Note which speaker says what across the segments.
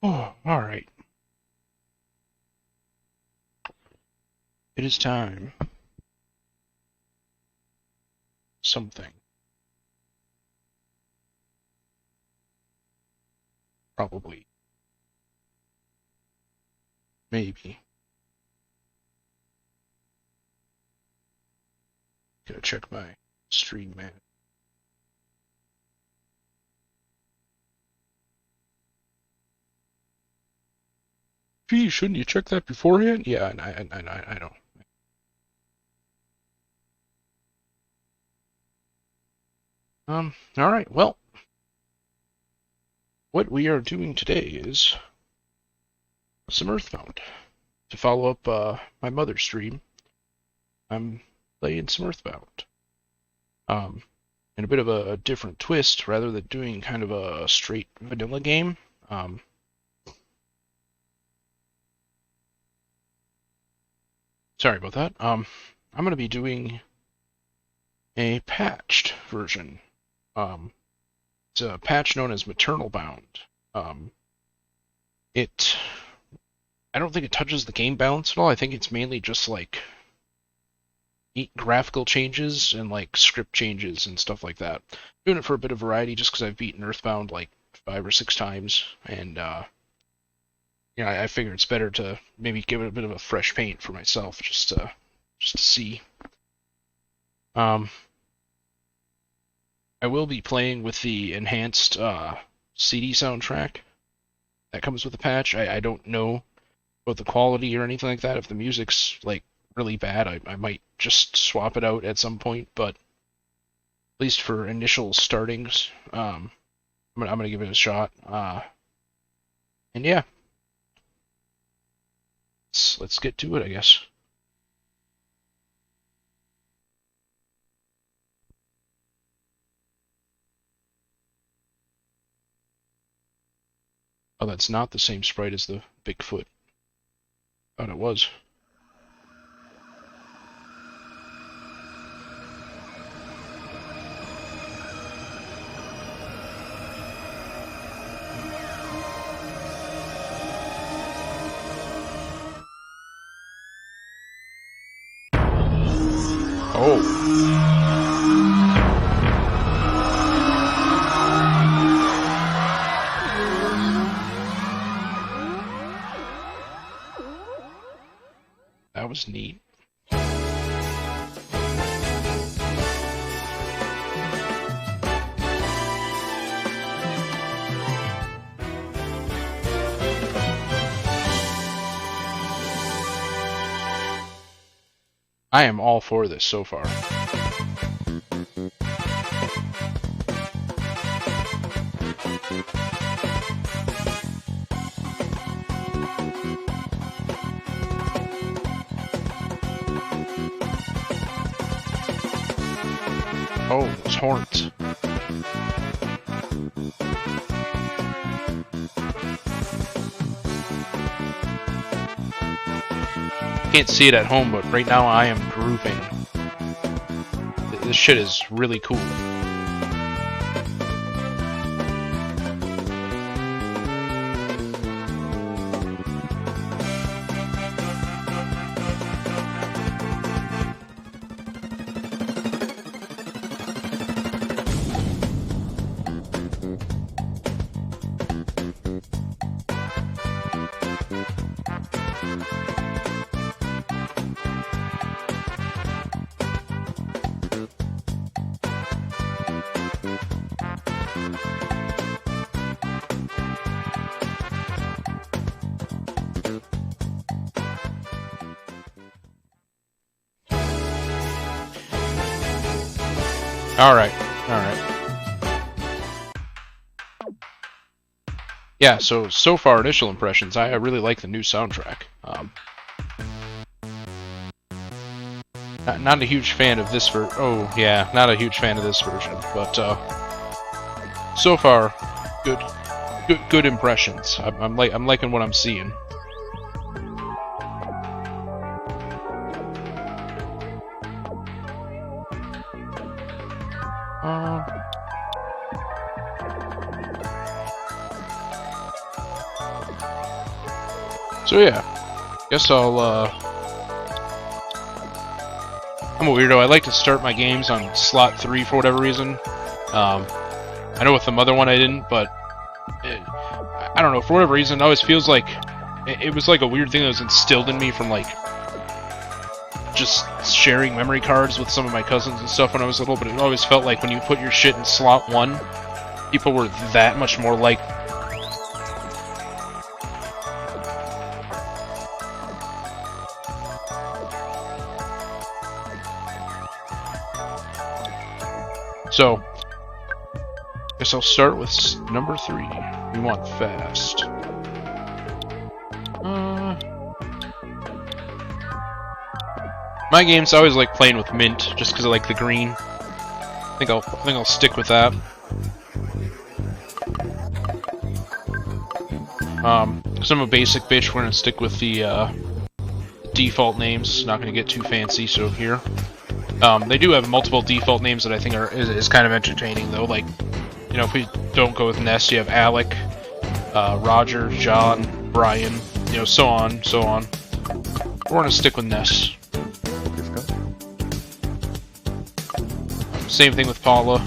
Speaker 1: Oh, all right. It is time. Something. Probably. Maybe. Gotta check my stream, man. Gee, shouldn't you check that beforehand? Yeah, I know. All right. Well, what we are doing today is some Earthbound. To follow up my mother's stream, I'm playing some Earthbound. In a bit of a different twist, rather than doing kind of a straight vanilla game. Sorry about that. I'm going to be doing a patched version. It's a patch known as Maternal Bound. I don't think it touches the game balance at all. I think it's mainly just like graphical changes and like script changes and stuff like that. I'm doing it for a bit of variety just because I've beaten Earthbound like 5 or 6 times, and I figure it's better to maybe give it a bit of a fresh paint for myself just to see. I will be playing with the enhanced CD soundtrack that comes with the patch. I don't know about the quality or anything like that. If the music's like really bad, I might just swap it out at some point. But at least for initial startings, I'm gonna give it a shot. And yeah, let's get to it, I guess. Oh, that's not the same sprite as the Bigfoot. Thought it was. Oh. That was neat. I am all for this so far. Oh, those horns. Can't see it at home, but right now I am grooving. This shit is really cool. Alright. Yeah, so far, initial impressions, I really like the new soundtrack. Not a huge fan of this not a huge fan of this version, but so far, good impressions. I'm liking what I'm seeing. So yeah, guess I'll, I'm a weirdo. I like to start my games on slot 3 for whatever reason. I know with the other one I didn't, but I don't know, for whatever reason, it always feels like it was like a weird thing that was instilled in me from like just sharing memory cards with some of my cousins and stuff when I was little, but it always felt like when you put your shit in slot 1, people were that much more like. So, guess I'll start with number 3. We want fast. My games, I always like playing with mint, just because I like the green. I think I'll stick with that. Because I'm a basic bitch, we're gonna stick with the default names. Not gonna get too fancy, so here. They do have multiple default names that I think is kind of entertaining, though. Like, you know, if we don't go with Ness, you have Alec, Roger, John, Brian, you know, so on, so on. We're gonna stick with Ness. Same thing with Paula.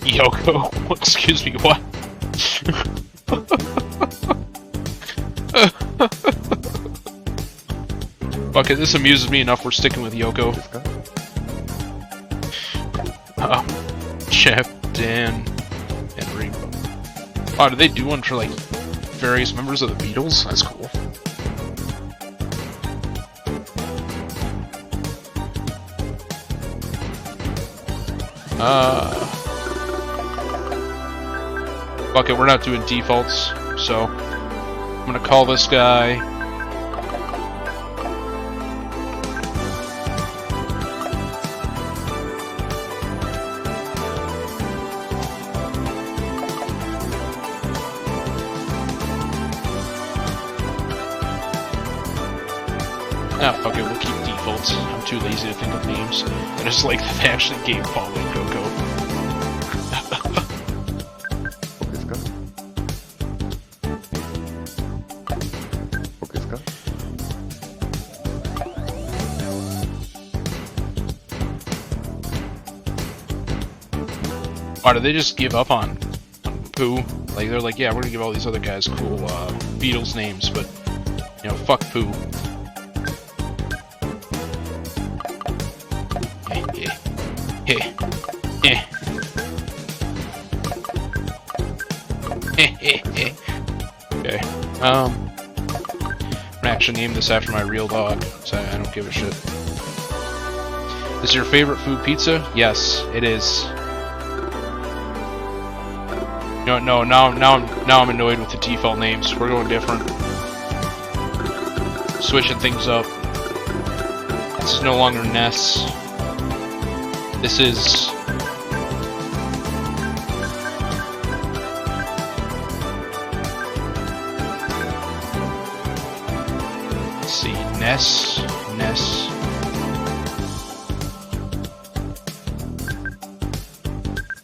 Speaker 1: Yoko. Excuse me, what? Fuck it, this amuses me enough, we're sticking with Yoko. Jeff, Dan, and Ringo. Wow, did they do one for, like, various members of the Beatles? That's cool. Fuck it, we're not doing defaults, so I'm gonna call this guy fuck it, we'll keep defaults. I'm too lazy to think of names. I just like that they actually gave Paula and Coco. Why did they just give up on Pooh? Like, they're like, yeah, we're gonna give all these other guys cool Beatles names, but, you know, fuck Pooh. Okay. I'm gonna actually name this after my real dog, so I don't give a shit. Is your favorite food pizza? Yes, it is. No, now I'm annoyed with the default names. We're going different. Switching things up. This is no longer Ness. This is... Let's see, Ness.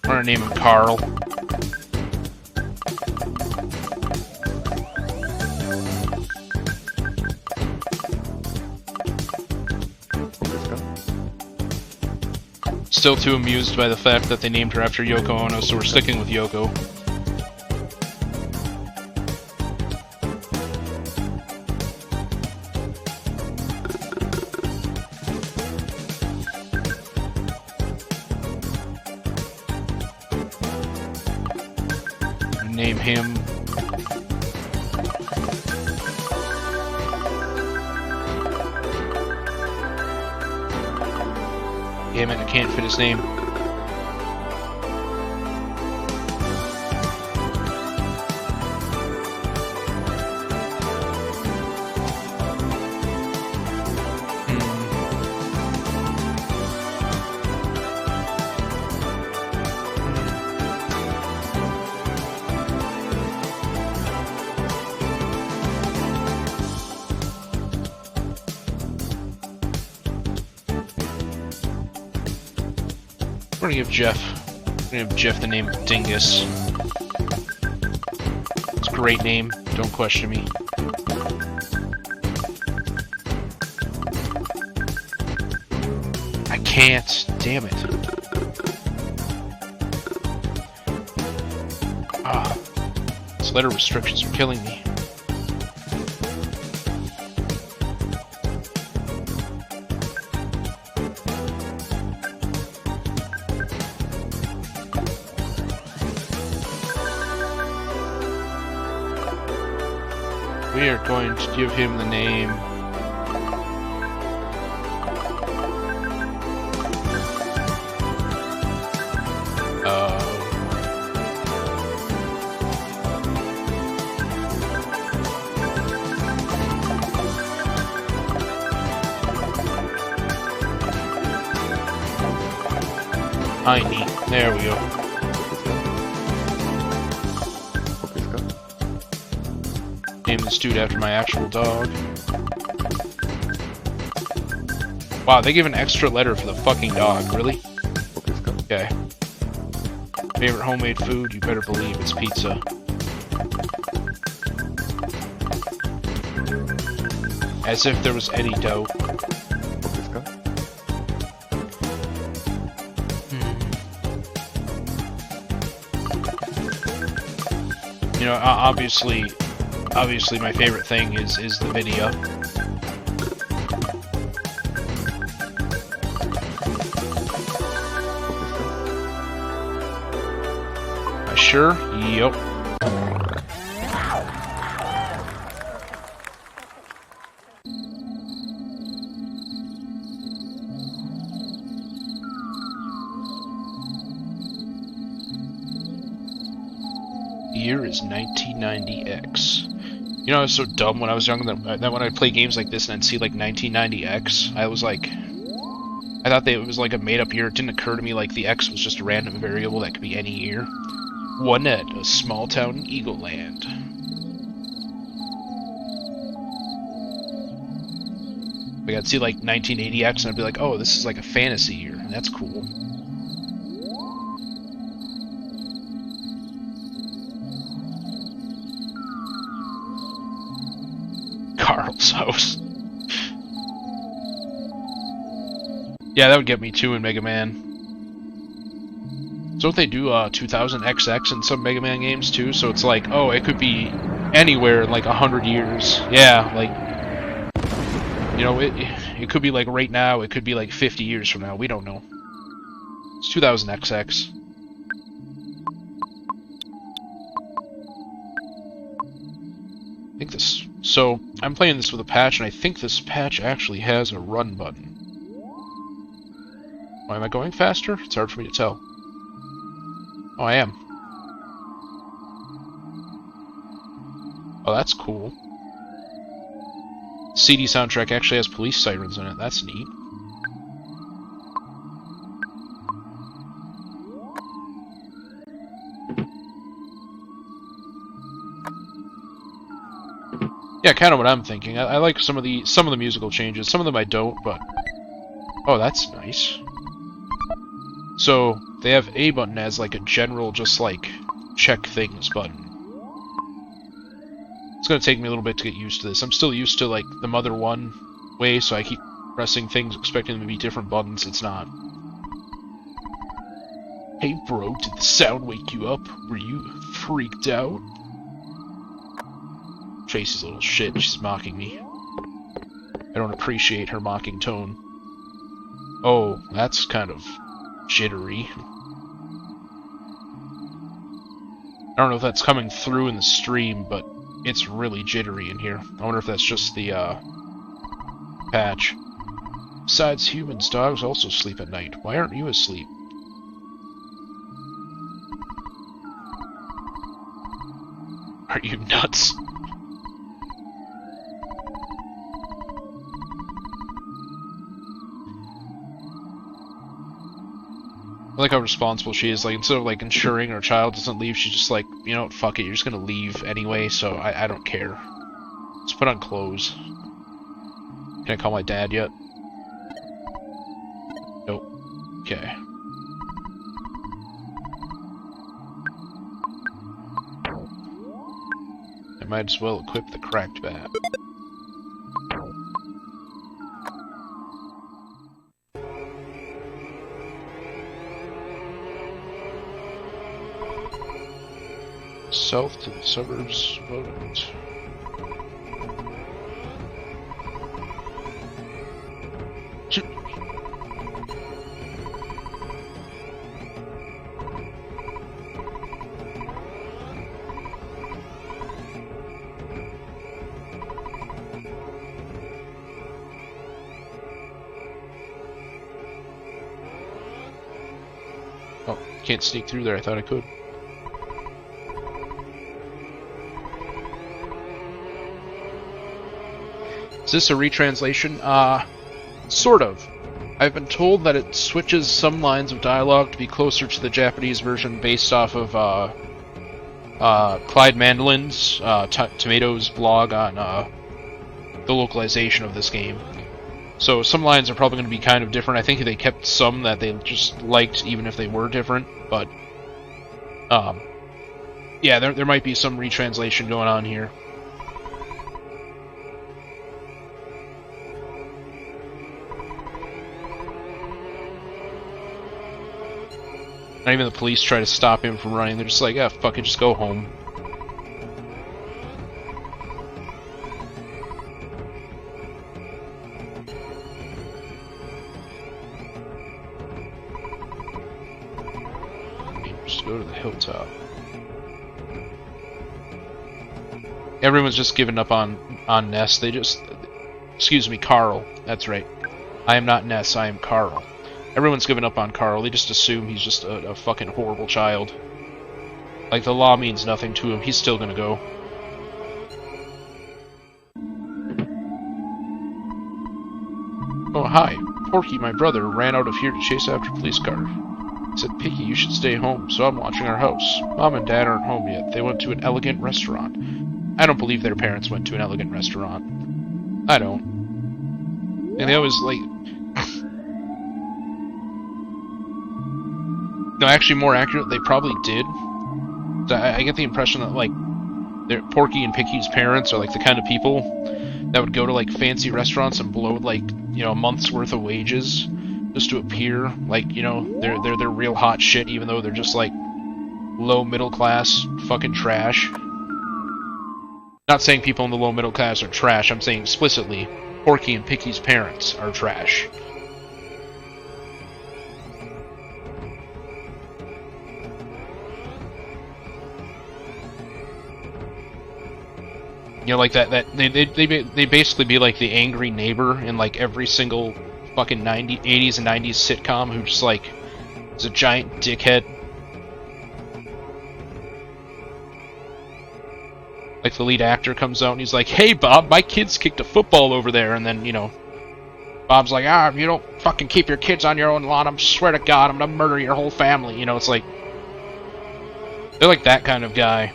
Speaker 1: I'm gonna name him Carl. Still too amused by the fact that they named her after Yoko Ono, so we're sticking with Yoko. Name him... Damn it, I can't fit his name. We're gonna give Jeff the name Dingus. It's a great name, don't question me. I can't. Damn it. Ah. These letter restrictions are killing me. We are going to give him the name Heiny. There we go. Name this dude after my actual dog. Wow, they give an extra letter for the fucking dog, really? Okay. Favorite homemade food? You better believe it's pizza. As if there was any doubt. You know, obviously my favorite thing is the video. Sure? Yep. The year is 1990X. You know, I was so dumb when I was young that when I'd play games like this and I'd see like 1990X, I was like, I thought that it was like a made-up year. It didn't occur to me like the X was just a random variable that could be any year. One at a small town in Eagle Land. Like I'd see like 1980X and I'd be like, oh, this is like a fantasy year. That's cool. Carl's house. Yeah, that would get me too in Mega Man. Don't they do 2000XX in some Mega Man games too? So it's like, oh, it could be anywhere in like 100 years. Yeah, like, you know, it could be like right now. It could be like 50 years from now. We don't know. It's 2000XX. I think this. So I'm playing this with a patch, and I think this patch actually has a run button. Why am I going faster? It's hard for me to tell. Oh, I am. Oh, that's cool. CD soundtrack actually has police sirens in it. That's neat. Yeah, kind of what I'm thinking. I like some of the musical changes. Some of them I don't, but oh, that's nice. So they have A button as like a general, just like check things button. It's gonna take me a little bit to get used to this. I'm still used to like the Mother 1 way, so I keep pressing things expecting them to be different buttons. It's not. Hey bro, did the sound wake you up? Were you freaked out? Tracy's a little shit. She's mocking me. I don't appreciate her mocking tone. Oh, that's kind of jittery. I don't know if that's coming through in the stream, but it's really jittery in here. I wonder if that's just the patch. Besides humans, dogs also sleep at night. Why aren't you asleep? Are you nuts? I like how responsible she is. Like, instead of like ensuring her child doesn't leave, she's just like, you know what, fuck it, you're just gonna leave anyway, so I don't care. Let's put on clothes. Can I call my dad yet? Nope. Okay. might as well equip the cracked bat. South to the suburbs voted. Oh, can't sneak through there. I thought I could. Is this a retranslation? Sort of. I've been told that it switches some lines of dialogue to be closer to the Japanese version based off of Clyde Mandelin's Tomatoes blog on the localization of this game. So some lines are probably going to be kind of different. I think they kept some that they just liked even if they were different, but yeah, there might be some retranslation going on here. Not even the police try to stop him from running. They're just like, ah, fuck it, just go home. Just go to the hilltop. Everyone's just given up on Ness. They just... Excuse me, Carl. That's right. I am not Ness, I am Carl. Everyone's given up on Carl. They just assume he's just a fucking horrible child. Like, the law means nothing to him. He's still gonna go. Oh, hi. Porky, my brother, ran out of here to chase after a police car. He said, Picky, you should stay home, so I'm watching our house. Mom and Dad aren't home yet. They went to an elegant restaurant. I don't believe their parents went to an elegant restaurant. I don't. And they always, like... No, actually, more accurate, they probably did. I get the impression that, like, Porky and Picky's parents are, like, the kind of people that would go to, like, fancy restaurants and blow, like, you know, a month's worth of wages just to appear like, you know, they're real hot shit, even though they're just, like, low middle class fucking trash. Not saying people in the low middle class are trash, I'm saying explicitly, Porky and Picky's parents are trash. You know, like that they basically be like the angry neighbor in like every single fucking 80s and 90s sitcom who just like is a giant dickhead. Like the lead actor comes out and he's like, "Hey Bob, my kids kicked a football over there," and then, you know, Bob's like, "Ah, you don't fucking keep your kids on your own lawn, I swear to God, I'm gonna murder your whole family." You know, it's like they're like that kind of guy.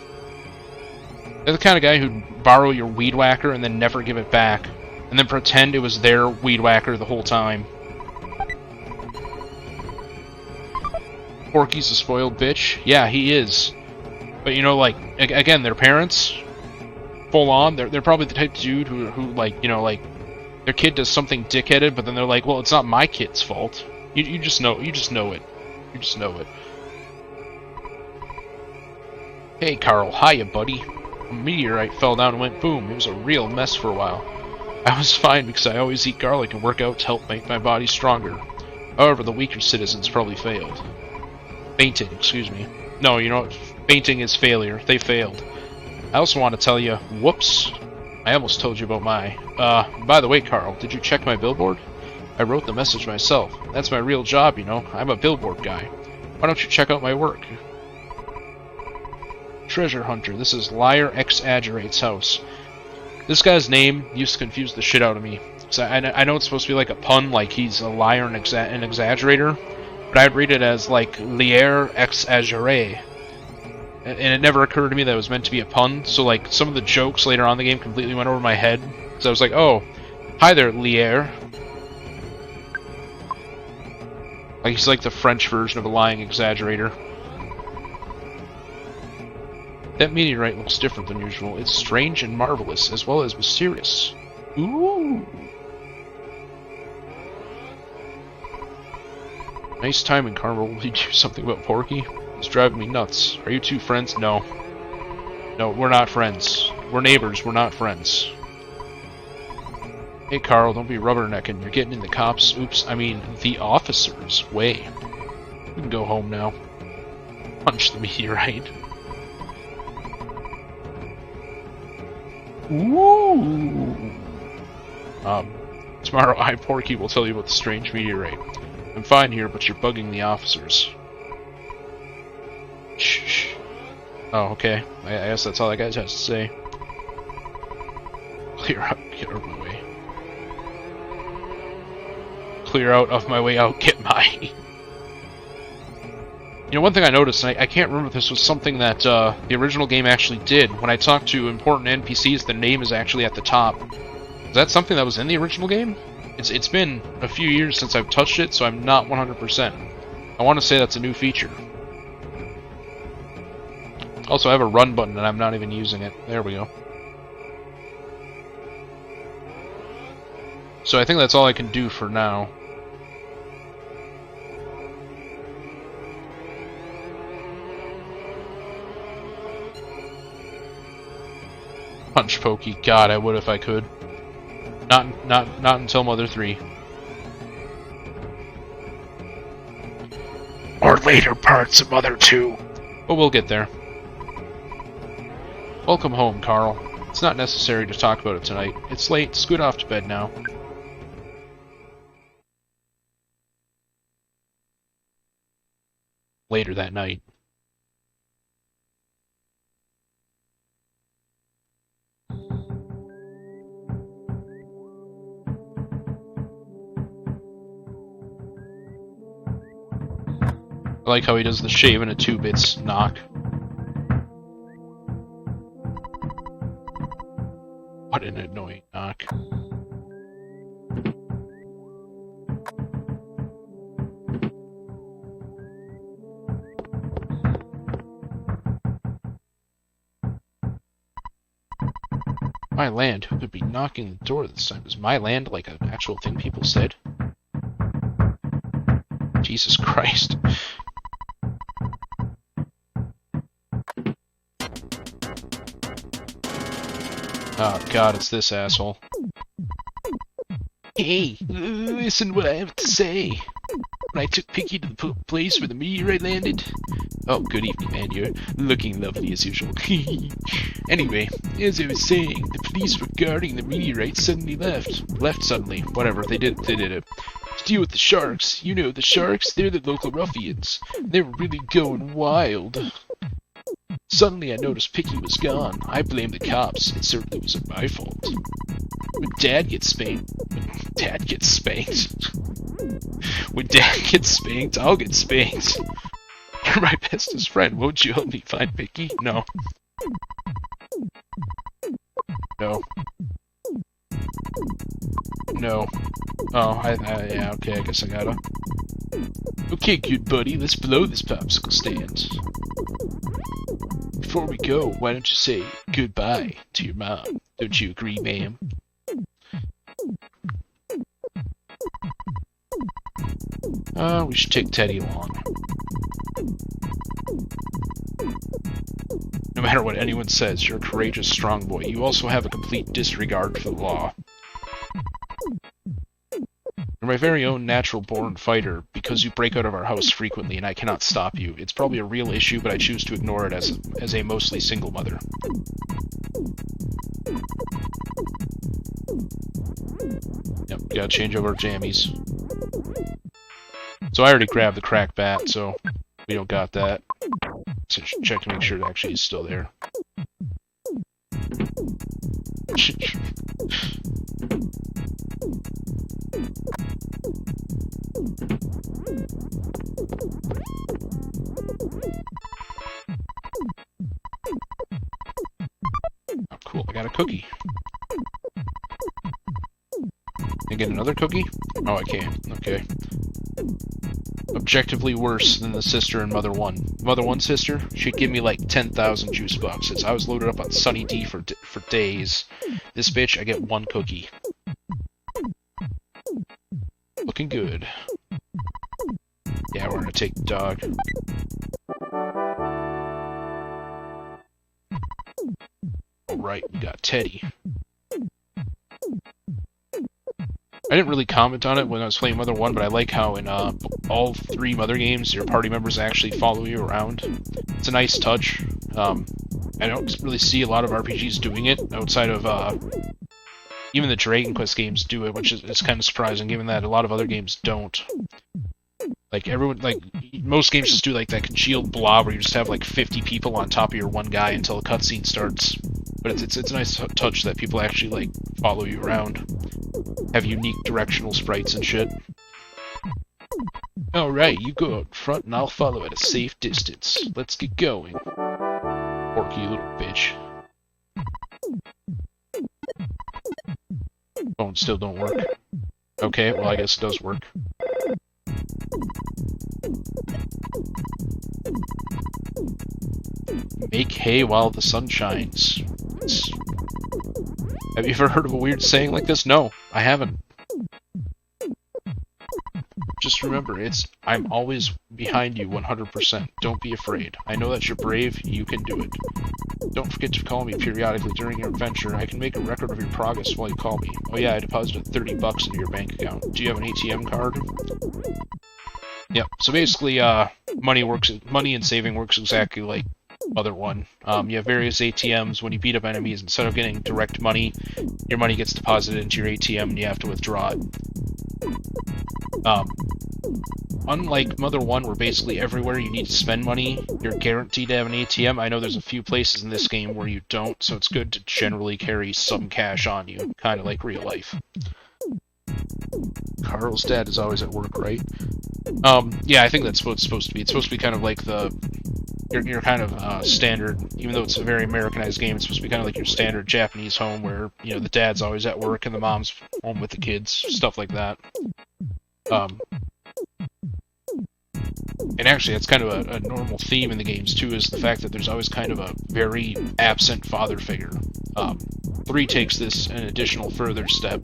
Speaker 1: They're the kind of guy who'd borrow your weed whacker and then never give it back, and then pretend it was their weed whacker the whole time. Porky's a spoiled bitch. Yeah, he is. But, you know, like, again, their parents, full on, they're probably the type of dude who, like, you know, like, their kid does something dickheaded, but then they're like, well, it's not my kid's fault. You just know it. You just know it. Hey, Carl. Hiya, buddy. A meteorite fell down and went boom. It was a real mess for a while. I was fine because I always eat garlic and work out to help make my body stronger. However, the weaker citizens probably failed. Fainted, excuse me. No, you know what? Fainting is failure. They failed. I also want to tell you, whoops. I almost told you about my... by the way, Carl, did you check my billboard? I wrote the message myself. That's my real job, you know. I'm a billboard guy. Why don't you check out my work? Treasure Hunter. This is Liar Exaggerate's house. This guy's name used to confuse the shit out of me. So I know it's supposed to be like a pun, like he's a liar and an exaggerator, but I'd read it as like Liar Exaggerate. And it never occurred to me that it was meant to be a pun, so like some of the jokes later on in the game completely went over my head. So I was like, oh, hi there, Liar. Like he's like the French version of a lying exaggerator. That meteorite looks different than usual. It's strange and marvelous, as well as mysterious. Ooh! Nice timing, Carmel. Will you do something about Porky? It's driving me nuts. Are you two friends? No. No, we're not friends. We're neighbors, we're not friends. Hey Carl, don't be rubbernecking. You're getting in the cops' the officer's way. We can go home now. Punch the meteorite. Ooh. Tomorrow I, Porky, will tell you about the strange meteorite. I'm fine here, but you're bugging the officers. Shh. Oh, okay. I guess that's all that guy has to say. Clear out. Get out of my way. Clear out of my way out. Get my... You know, one thing I noticed, and I can't remember if this was something that the original game actually did. When I talk to important NPCs, the name is actually at the top. Is that something that was in the original game? It's been a few years since I've touched it, so I'm not 100%. I want to say that's a new feature. Also, I have a run button, and I'm not even using it. There we go. So I think that's all I can do for now. Punch Pokey. God, I would if I could. Not until Mother 3. Or later parts of Mother 2. But we'll get there. Welcome home, Carl. It's not necessary to talk about it tonight. It's late. Scoot off to bed now. Later that night. I like how he does the shave and a 2-bits knock. What an annoying knock. My land, who could be knocking the door this time? Is my land like an actual thing people said? Jesus Christ. Oh god, it's this asshole. Hey, listen what I have to say. When I took Picky to the place where the meteorite landed... Oh, good evening, man. You're looking lovely as usual. Anyway, as I was saying, the police regarding the meteorite suddenly left. Left suddenly. Whatever, they did it. To deal with the sharks. You know, the sharks, they're the local ruffians. They were really going wild. Suddenly I noticed Picky was gone. I blamed the cops. It certainly wasn't my fault. When Dad gets spanked... When Dad gets spanked, I'll get spanked. You're my bestest friend. Won't you help me find Picky? No. No. No. Oh, yeah, okay, I guess I gotta. Okay, good buddy, let's blow this popsicle stand. Before we go, why don't you say goodbye to your mom? Don't you agree, ma'am? We should take Teddy along. No matter what anyone says, you're a courageous, strong boy. You also have a complete disregard for the law. You're my very own natural-born fighter, because you break out of our house frequently and I cannot stop you. It's probably a real issue, but I choose to ignore it as a mostly single mother. Yep, gotta change over jammies. So I already grabbed the crack bat, so we don't got that. So check to make sure it actually is still there. Oh, cool, I got a cookie. Can I get another cookie? Oh, I can. Okay. objectively worse than the sister in Mother 1. Mother 1 sister, she'd give me like 10,000 juice boxes. I was loaded up on Sunny D for days. This bitch, I get 1 cookie. Looking good. Yeah, we're gonna take the dog. Alright, we got Teddy. I didn't really comment on it when I was playing Mother 1, but I like how in all 3 Mother games, your party members actually follow you around. It's a nice touch. I don't really see a lot of RPGs doing it, outside of, even the Dragon Quest games do it, which is kind of surprising, given that a lot of other games don't. Like, most games just do, like, that congealed blob where you just have, like, 50 people on top of your one guy until a cutscene starts. But it's a nice touch that people actually, like, follow you around. Have unique directional sprites and shit. Alright, you go out front and I'll follow at a safe distance. Let's get going. Porky little bitch. Phones still don't work. Okay, well I guess it does work. Make hay while the sun shines. Have you ever heard of a weird saying like this? No, I haven't. Just remember, I'm always behind you 100%. Don't be afraid. I know that you're brave, you can do it. Don't forget to call me periodically during your adventure. I can make a record of your progress while you call me. Oh yeah, I deposited $30 into your bank account. Do you have an ATM card? Yep, so basically, money and saving works exactly like Mother 1. You have various ATMs. When you beat up enemies, instead of getting direct money, your money gets deposited into your ATM and you have to withdraw it. Unlike Mother 1, where basically everywhere you need to spend money, you're guaranteed to have an ATM, I know there's a few places in this game where you don't, so it's good to generally carry some cash on you, kind of like real life. Carl's dad is always at work, right? Yeah, I think that's what it's supposed to be. It's supposed to be kind of like your kind of standard, even though it's a very Americanized game, it's supposed to be kind of like your standard Japanese home where, you know, the dad's always at work and the mom's home with the kids, stuff like that. And actually, that's kind of a normal theme in the games, too, is the fact that there's always kind of a very absent father figure. 3 takes this an additional further step,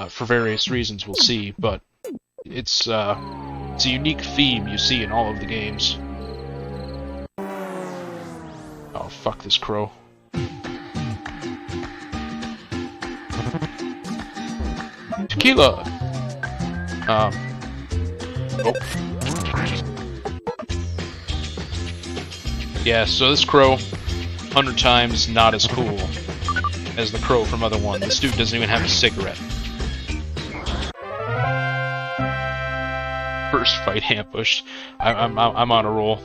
Speaker 1: for various reasons we'll see, but it's a unique theme you see in all of the games. Oh, fuck this crow. Tequila! Oh. Yeah, so this crow, 100 times not as cool as the crow from Mother 1. This dude doesn't even have a cigarette. First fight ambushed. I'm on a roll.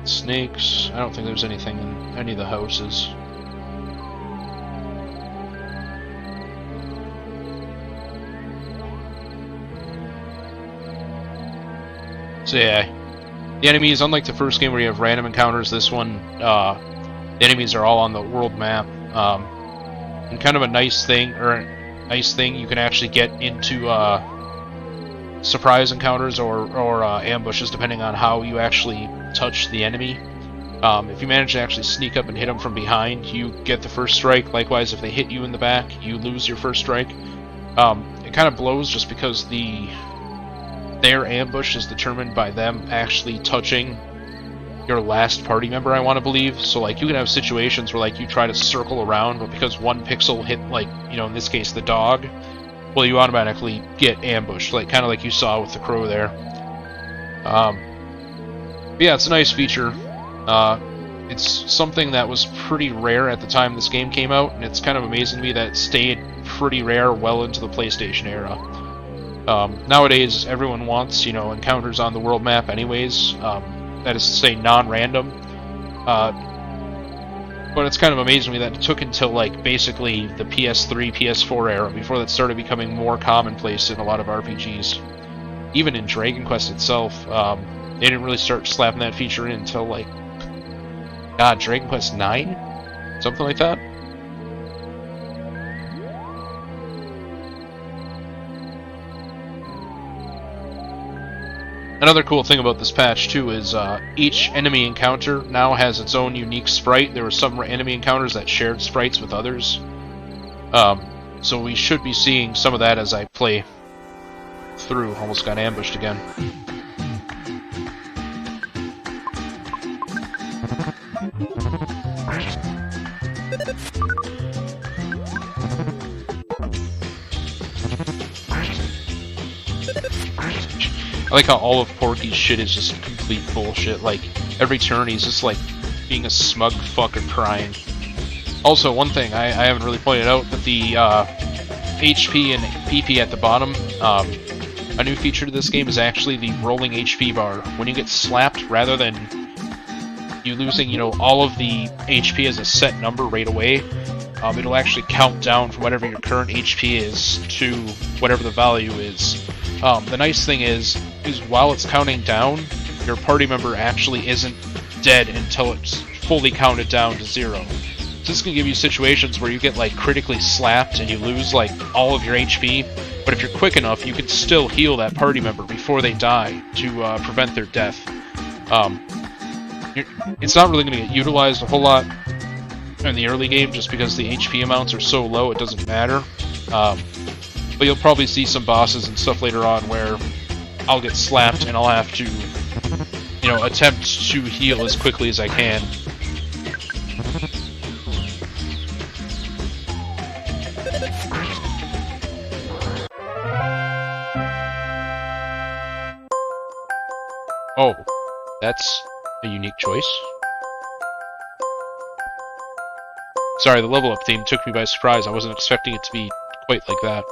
Speaker 1: Snakes. I don't think there's anything in any of the houses. So yeah, the enemies, unlike the first game where you have random encounters, this one, the enemies are all on the world map. And kind of a nice thing, you can actually get into surprise encounters or ambushes depending on how you actually touch the enemy. If you manage to actually sneak up and hit them from behind, you get the first strike. Likewise, if they hit you in the back, you lose your first strike. It kind of blows just because their ambush is determined by them actually touching your last party member, I want to believe. So, like, you can have situations where, like, you try to circle around, but because one pixel hit, like, you know, in this case, the dog, well, you automatically get ambushed, like, kind of like you saw with the crow there. But yeah, it's a nice feature. It's something that was pretty rare at the time this game came out, and it's kind of amazing to me that it stayed pretty rare well into the PlayStation era. Nowadays, everyone wants, you know, encounters on the world map anyways, that is to say, non-random. But it's kind of amazing to me that it took until, like, basically the PS3, PS4 era before that started becoming more commonplace in a lot of RPGs. Even in Dragon Quest itself, they didn't really start slapping that feature in until, like, God, Dragon Quest 9? Something like that? Another cool thing about this patch, too, is each enemy encounter now has its own unique sprite. There were some enemy encounters that shared sprites with others. So we should be seeing some of that as I play through. Almost got ambushed again. I like how all of Porky's shit is just complete bullshit. Like, every turn he's just like being a smug fucker crying. Also, one thing I haven't really pointed out, that the HP and PP at the bottom, a new feature to this game is actually the rolling HP bar. When you get slapped, rather than you losing, you know, all of the HP as a set number right away, it'll actually count down from whatever your current HP is to whatever the value is. The nice thing is while it's counting down, your party member actually isn't dead until it's fully counted down to 0. So this can give you situations where you get like critically slapped and you lose like all of your HP, but if you're quick enough, you can still heal that party member before they die to prevent their death. It's not really going to get utilized a whole lot in the early game just because the HP amounts are so low it doesn't matter. But you'll probably see some bosses and stuff later on where I'll get slapped and I'll have to, you know, attempt to heal as quickly as I can. Oh, that's a unique choice. Sorry, the level up theme took me by surprise. I wasn't expecting it to be quite like that.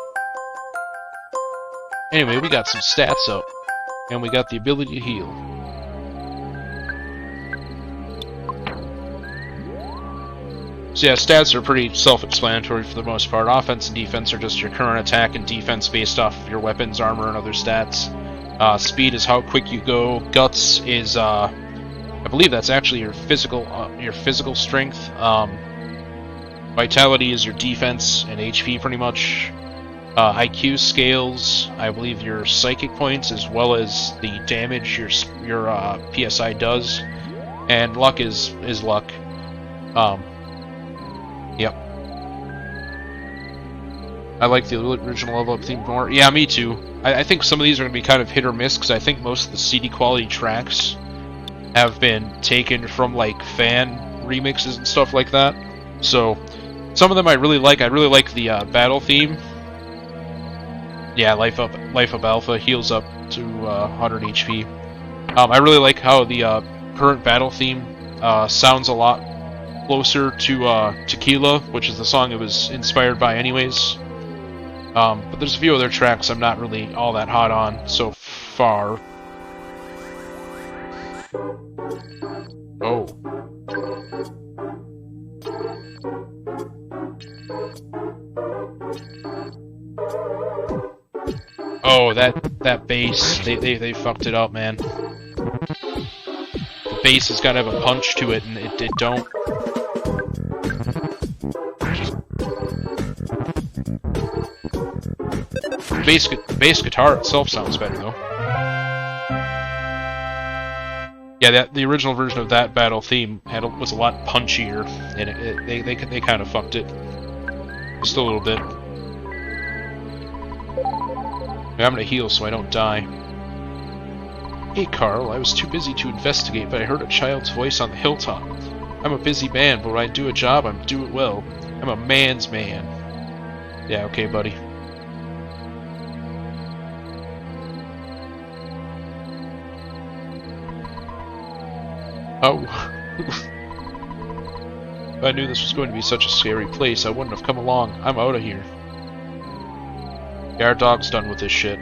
Speaker 1: Anyway, we got some stats up, and we got the ability to heal. So yeah, stats are pretty self-explanatory for the most part. Offense and defense are just your current attack and defense based off of your weapons, armor, and other stats. Speed is how quick you go. Guts is, I believe that's actually your physical strength. Vitality is your defense and HP, pretty much. IQ scales, I believe, your psychic points as well as the damage your PSI does, and luck is luck. Yep. I like the original level up theme more. Yeah, me too. I think some of these are going to be kind of hit or miss because I think most of the CD quality tracks have been taken from like fan remixes and stuff like that. So some of them I really like. I really like the battle theme. Yeah, Life Up Alpha heals up to 100 HP. I really like how the current battle theme sounds a lot closer to Tequila, which is the song it was inspired by anyways. But there's a few other tracks I'm not really all that hot on so far. Oh. Oh, that bass, they fucked it up, man. The bass has got to have a punch to it, and it don't. The bass guitar itself sounds better, though. Yeah, the original version of that battle theme was a lot punchier, and they kind of fucked it. Just a little bit. I'm gonna heal so I don't die. Hey Carl, I was too busy to investigate, but I heard a child's voice on the hilltop. I'm a busy man, but when I do a job, I do it well. I'm a man's man. Yeah, okay, buddy. Oh. If I knew this was going to be such a scary place, I wouldn't have come along. I'm out of here. Yeah, our dog's done with this shit.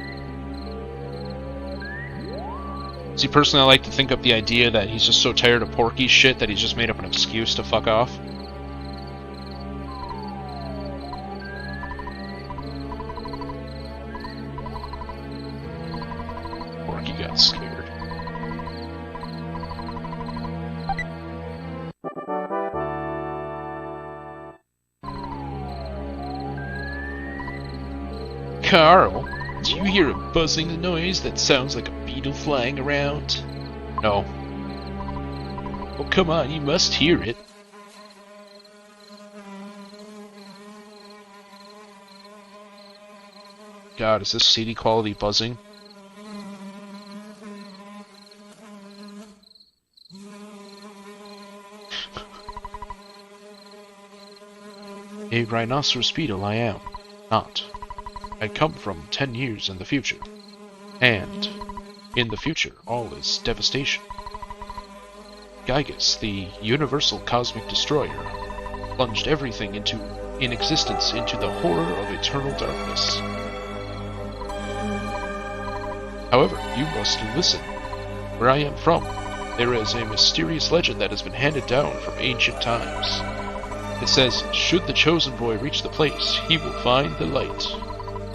Speaker 1: See, personally, I like to think up the idea that he's just so tired of Porky's shit that he's just made up an excuse to fuck off. Porky got scared. Carl, do you hear a buzzing noise that sounds like a beetle flying around? No. Oh, come on, you must hear it. God, is this CD quality buzzing? A rhinoceros beetle I am. Not. I come from 10 years in the future. And in the future, all is devastation. Gygus, the universal cosmic destroyer, plunged everything in existence into the horror of eternal darkness. However, you must listen. Where I am from, there is a mysterious legend that has been handed down from ancient times. It says, should the chosen boy reach the place, he will find the light.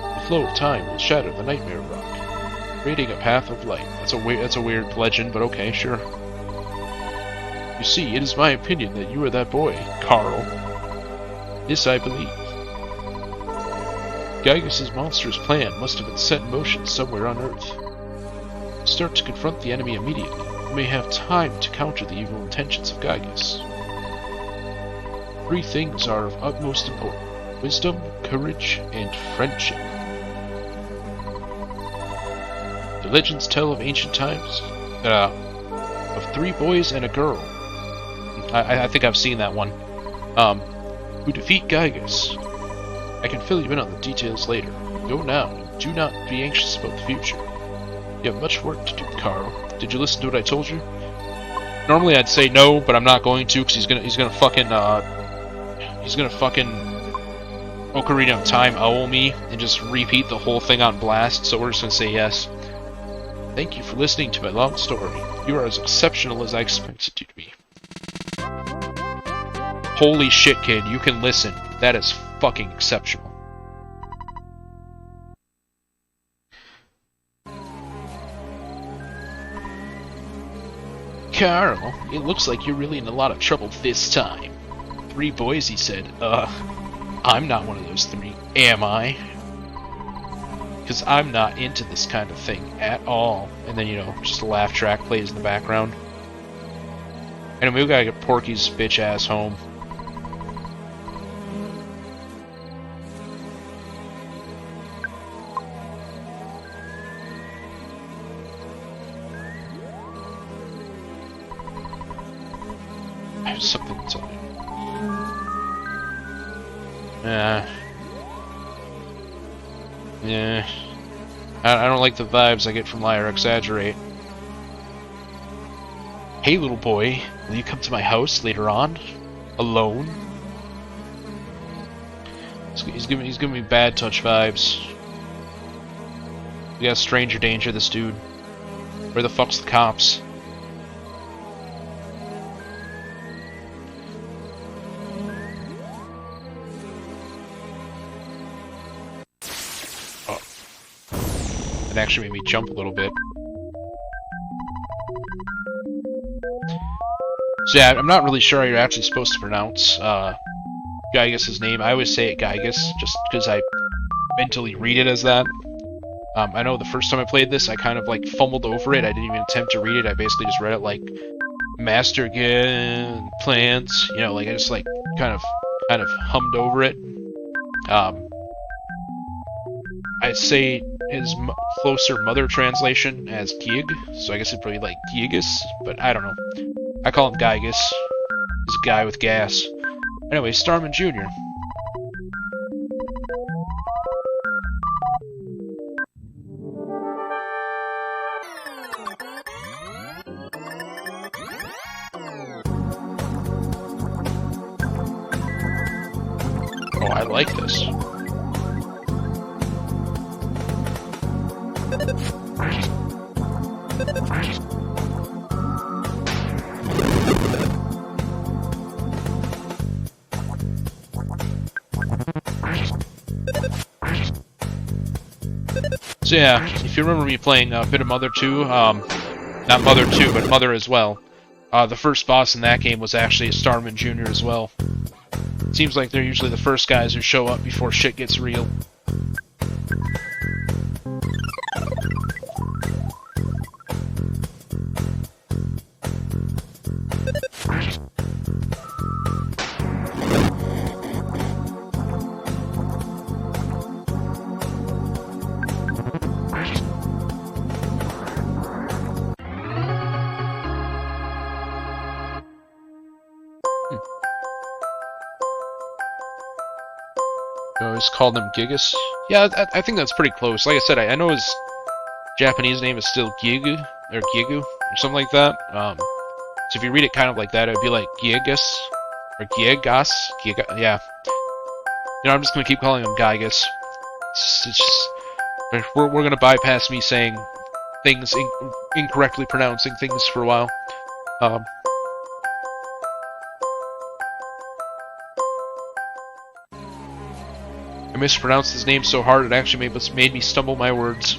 Speaker 1: The flow of time will shatter the nightmare rock, creating a path of light. That's a weird legend, but okay, sure. You see, it is my opinion that you are that boy, Carl. This I believe. Gygus' monstrous plan must have been set in motion somewhere on Earth. Start to confront the enemy immediately. You may have time to counter the evil intentions of Gygus. 3 things are of utmost importance: wisdom, courage, and friendship. The legends tell of ancient times, of 3 boys and a girl. I think I've seen that one. Who defeat Gygus. I can fill you in on the details later. Go now, and do not be anxious about the future. You have much work to do, Carl. Did you listen to what I told you? Normally I'd say no, but I'm not going to, because he's gonna fucking Ocarina of Time owl me and just repeat the whole thing on blast, so we're just gonna say yes. Thank you for listening to my long story. You are as exceptional as I expected you to be. Holy shit, kid, you can listen. That is fucking exceptional. Carl, it looks like you're really in a lot of trouble this time. 3 boys, he said. I'm not one of those 3, am I? Because I'm not into this kind of thing at all. And then, you know, just a laugh track plays in the background. Anyway, we gotta get Porky's bitch ass home. I have something to tell you. Yeah. I don't like the vibes I get from Liar Exaggerate. Hey, little boy, will you come to my house later on? Alone? He's giving me bad touch vibes. We got stranger danger, this dude. Where the fuck's the cops? It actually made me jump a little bit. So yeah, I'm not really sure how you're actually supposed to pronounce Gygus' name. I always say it Gygus, just because I mentally read it as that. I know the first time I played this, I kind of like fumbled over it. I didn't even attempt to read it. I basically just read it like Master plants. You know, like I just like kind of hummed over it. I'd say his closer mother translation as Gig, so I guess it'd probably be like Gygus, but I don't know. I call him Gygus. He's a guy with gas. Anyway, Starman Jr. Oh, I like this. So yeah, if you remember me playing a bit of Mother 2, not Mother 2, but Mother as well, the first boss in that game was actually a Starman Jr. as well. Seems like they're usually the first guys who show up before shit gets real. I always called him Gigas. Yeah, I think that's pretty close. Like I said, I know his Japanese name is still Gigu, or Gigu, or something like that. So if you read it kind of like that, it'd be like Gigas, or Giegas, yeah. You know, I'm just gonna keep calling him Gigas. It's just, we're gonna bypass me saying things, incorrectly pronouncing things for a while. I mispronounced his name so hard it actually made me stumble my words.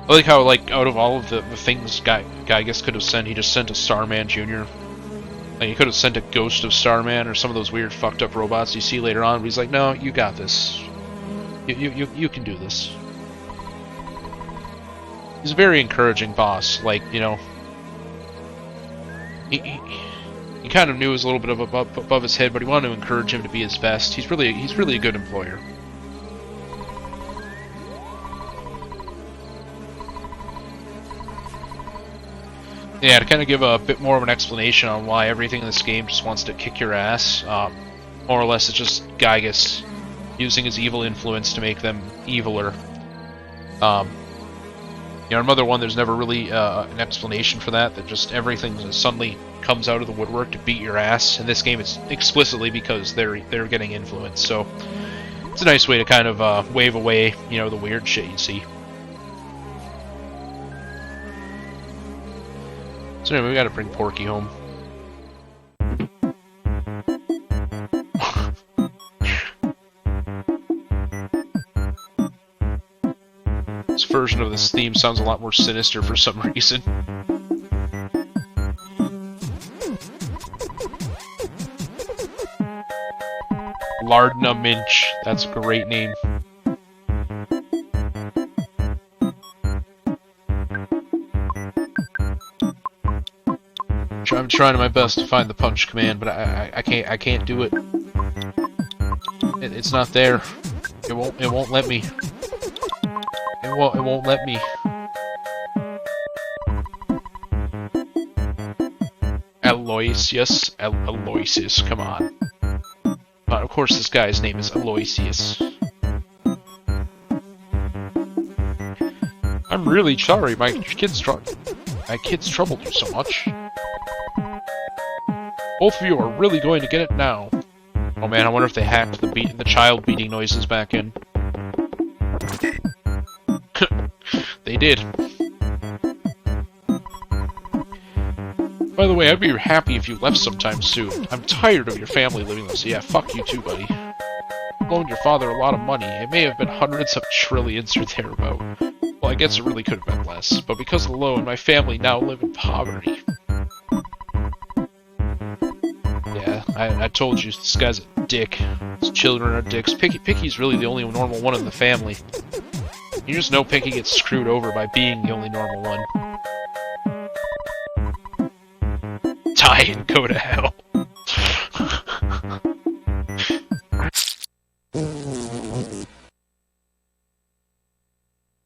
Speaker 1: I like how, like, out of all of the things Gygas could have sent, he just sent a Starman Jr. Like, he could have sent a Ghost of Starman or some of those weird fucked up robots you see later on, but he's like, no, you got this. You can do this. He's a very encouraging boss, like, you know, he kind of knew he was a little bit above his head, but he wanted to encourage him to be his best. He's really a good employer. Yeah, to kind of give a bit more of an explanation on why everything in this game just wants to kick your ass, more or less it's just Gygas using his evil influence to make them eviler. You know, in Mother 1, there's never really an explanation for that just everything suddenly comes out of the woodwork to beat your ass. In this game, it's explicitly because they're getting influenced, so it's a nice way to kind of wave away, you know, the weird shit you see. So anyway, we gotta bring Porky home. This version of this theme sounds a lot more sinister for some reason. Lardna Minch. That's a great name. I'm trying my best to find the punch command, but I can't do it. It's not there. It won't let me. It won't let me. Aloysius, Aloysius, come on. But of course, this guy's name is Aloysius. I'm really sorry, my kids troubled you so much. Both of you are really going to get it now. Oh man, I wonder if they hacked the child beating noises back in. They did. By the way, I'd be happy if you left sometime soon. I'm tired of your family living this. Yeah, fuck you too, buddy. You loaned your father a lot of money. It may have been hundreds of trillions or thereabout. Well, I guess it really could have been less. But because of the loan, my family now live in poverty. Yeah, I told you, this guy's a dick. His children are dicks. Picky's really the only normal one in the family. You just know Picky gets screwed over by being the only normal one. Die and go to hell.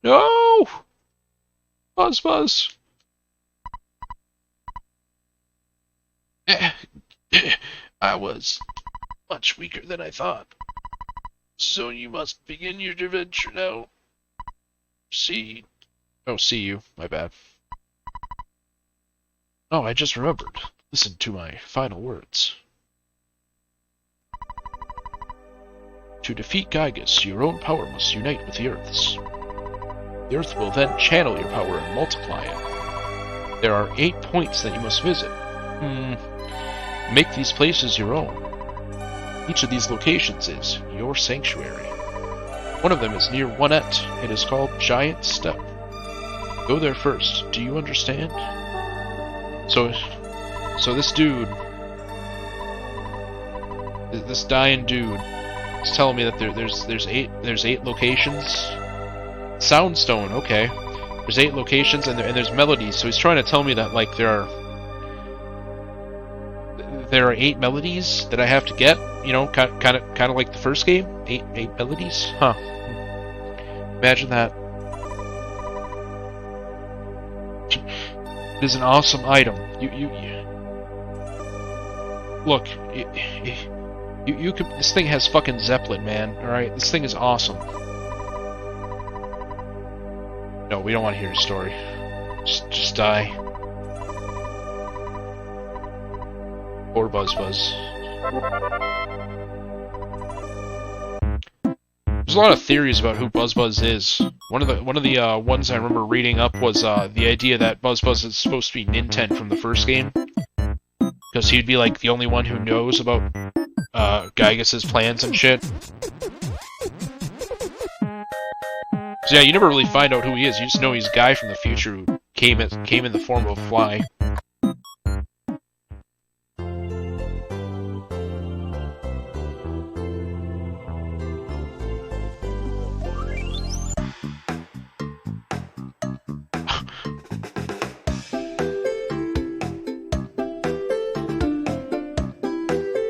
Speaker 1: No! Buzz. I was much weaker than I thought. So you must begin your adventure now. See you. My bad. Oh, I just remembered. Listen to my final words. To defeat Gygas, your own power must unite with the Earth's. The Earth will then channel your power and multiply it. There are 8 points that you must visit. Make these places your own. Each of these locations is your sanctuary. One of them is near Onett. It is called Giant Step. Go there first. Do you understand? So this dude, this dying dude, is telling me that there's eight locations. Soundstone, okay. There's 8 locations and there's melodies. So he's trying to tell me that like there are 8 melodies that I have to get. You know, kind of like the first game. 8 melodies, huh? Imagine that. It is an awesome item. Look, you could. This thing has fucking Zeppelin, man. All right, this thing is awesome. No, we don't want to hear his story. Just die. Poor Buzz. There's a lot of theories about who Buzz is. One of the ones I remember reading up was the idea that Buzz is supposed to be Ninten from the first game, because he'd be like the only one who knows about Giygas's plans and shit. So yeah, you never really find out who he is. You just know he's a guy from the future who came in the form of a fly.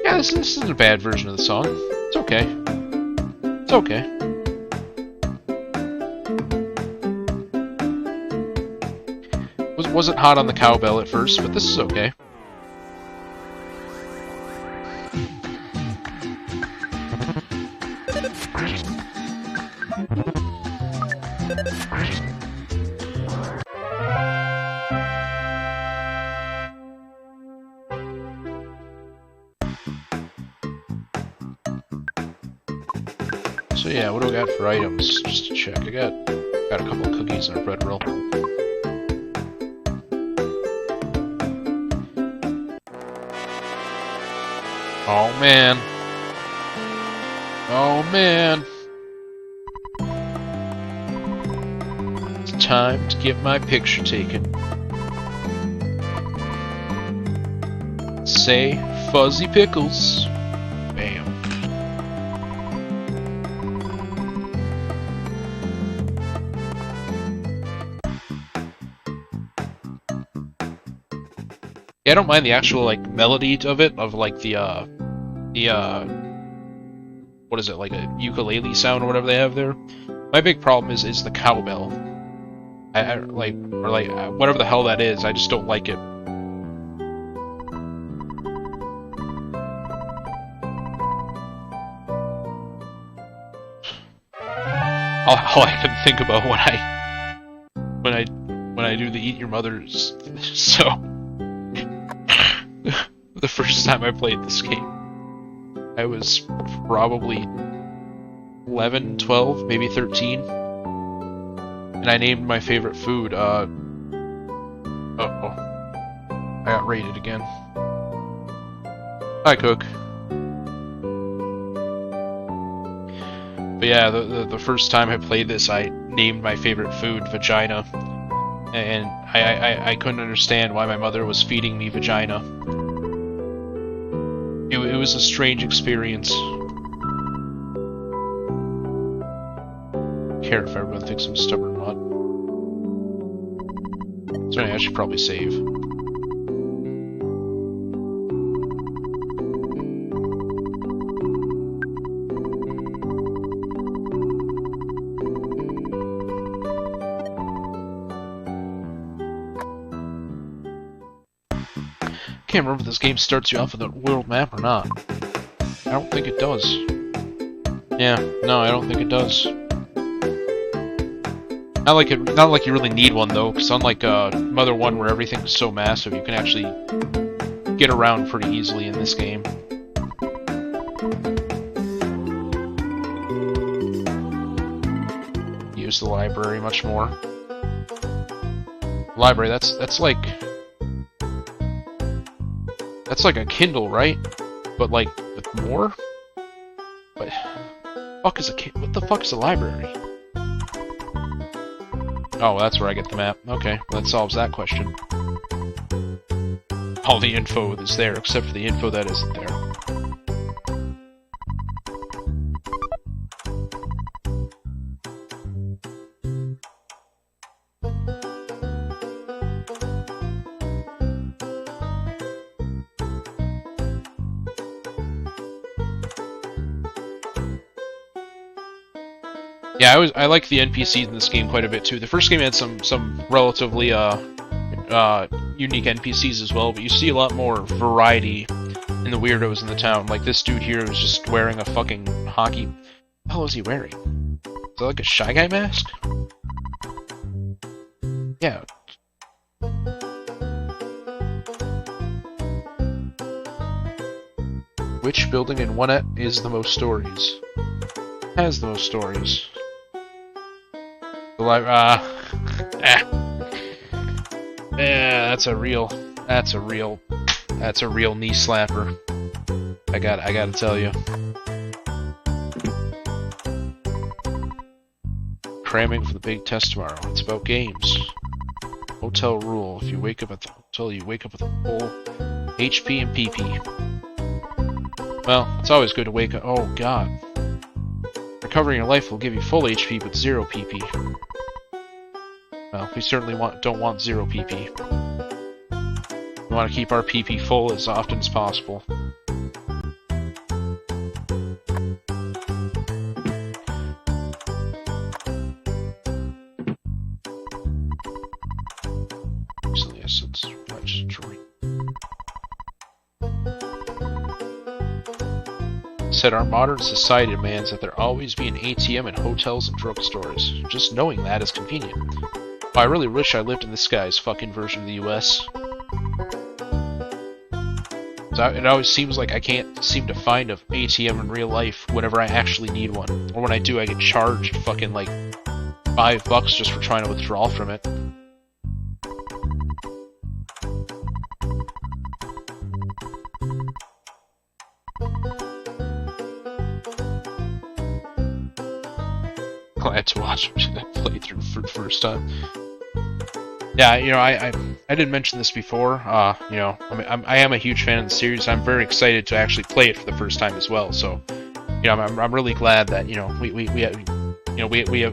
Speaker 1: Yeah, this isn't a bad version of the song. It's okay. It's okay. Wasn't hot on the cowbell at first, but this is okay. So yeah, what do we got for items? Just to check. I got a couple of cookies and a bread roll. Oh man. Oh man. It's time to get my picture taken. Say Fuzzy Pickles. Bam. Yeah, I don't mind the actual like melody of it, of like the what is it, like a ukulele sound or whatever they have there. My big problem is the cowbell. I like, or like whatever the hell that is. I just don't like it. All I can think about when I do the Eat Your Mother's. So the first time I played this game, I was probably 11, 12, maybe 13. And I named my favorite food, uh-oh. I got raided again. Hi, Cook. But yeah, the first time I played this, I named my favorite food vagina. And I couldn't understand why my mother was feeding me vagina. It was a strange experience. I don't care if everyone thinks I'm stubborn or not. So anyway, I should probably save. I can't remember if this game starts you off with a world map or not. I don't think it does. Yeah, no, I don't think it does. Not like you really need one though, because unlike Mother 1 where everything's so massive, you can actually get around pretty easily in this game. Use the library much more. Library, that's like a Kindle, right? But like with more? But what the fuck is a library? Oh, that's where I get the map. Okay, well, that solves that question. All the info is there, except for the info that isn't there. Yeah, I like the NPCs in this game quite a bit too. The first game had some relatively unique NPCs as well, but you see a lot more variety in the weirdos in the town. Like this dude here is just wearing a fucking hockey... What the hell is he wearing? Is that like a Shy Guy mask? Yeah. Which building in Onett is the most stories? Has the most stories? The yeah, that's a real knee slapper. I gotta tell you. Cramming for the big test tomorrow. It's about games. Hotel rule. If you wake up at the hotel, you wake up with a full HP and PP. Well, it's always good to wake up. Oh god. Recovering your life will give you full HP but 0 PP. Well, we certainly don't want 0 PP. We want to keep our PP full as often as possible. Said our modern society demands that there always be an ATM in hotels and drugstores. Just knowing that is convenient. Well, I really wish I lived in this guy's fucking version of the US. It always seems like I can't seem to find an ATM in real life whenever I actually need one. Or when I do, I get charged fucking like $5 just for trying to withdraw from it. Glad to watch that playthrough for the first time. Yeah, you know, I didn't mention this before. You know, I am a huge fan of the series. I'm very excited to actually play it for the first time as well. So, you know, I'm really glad that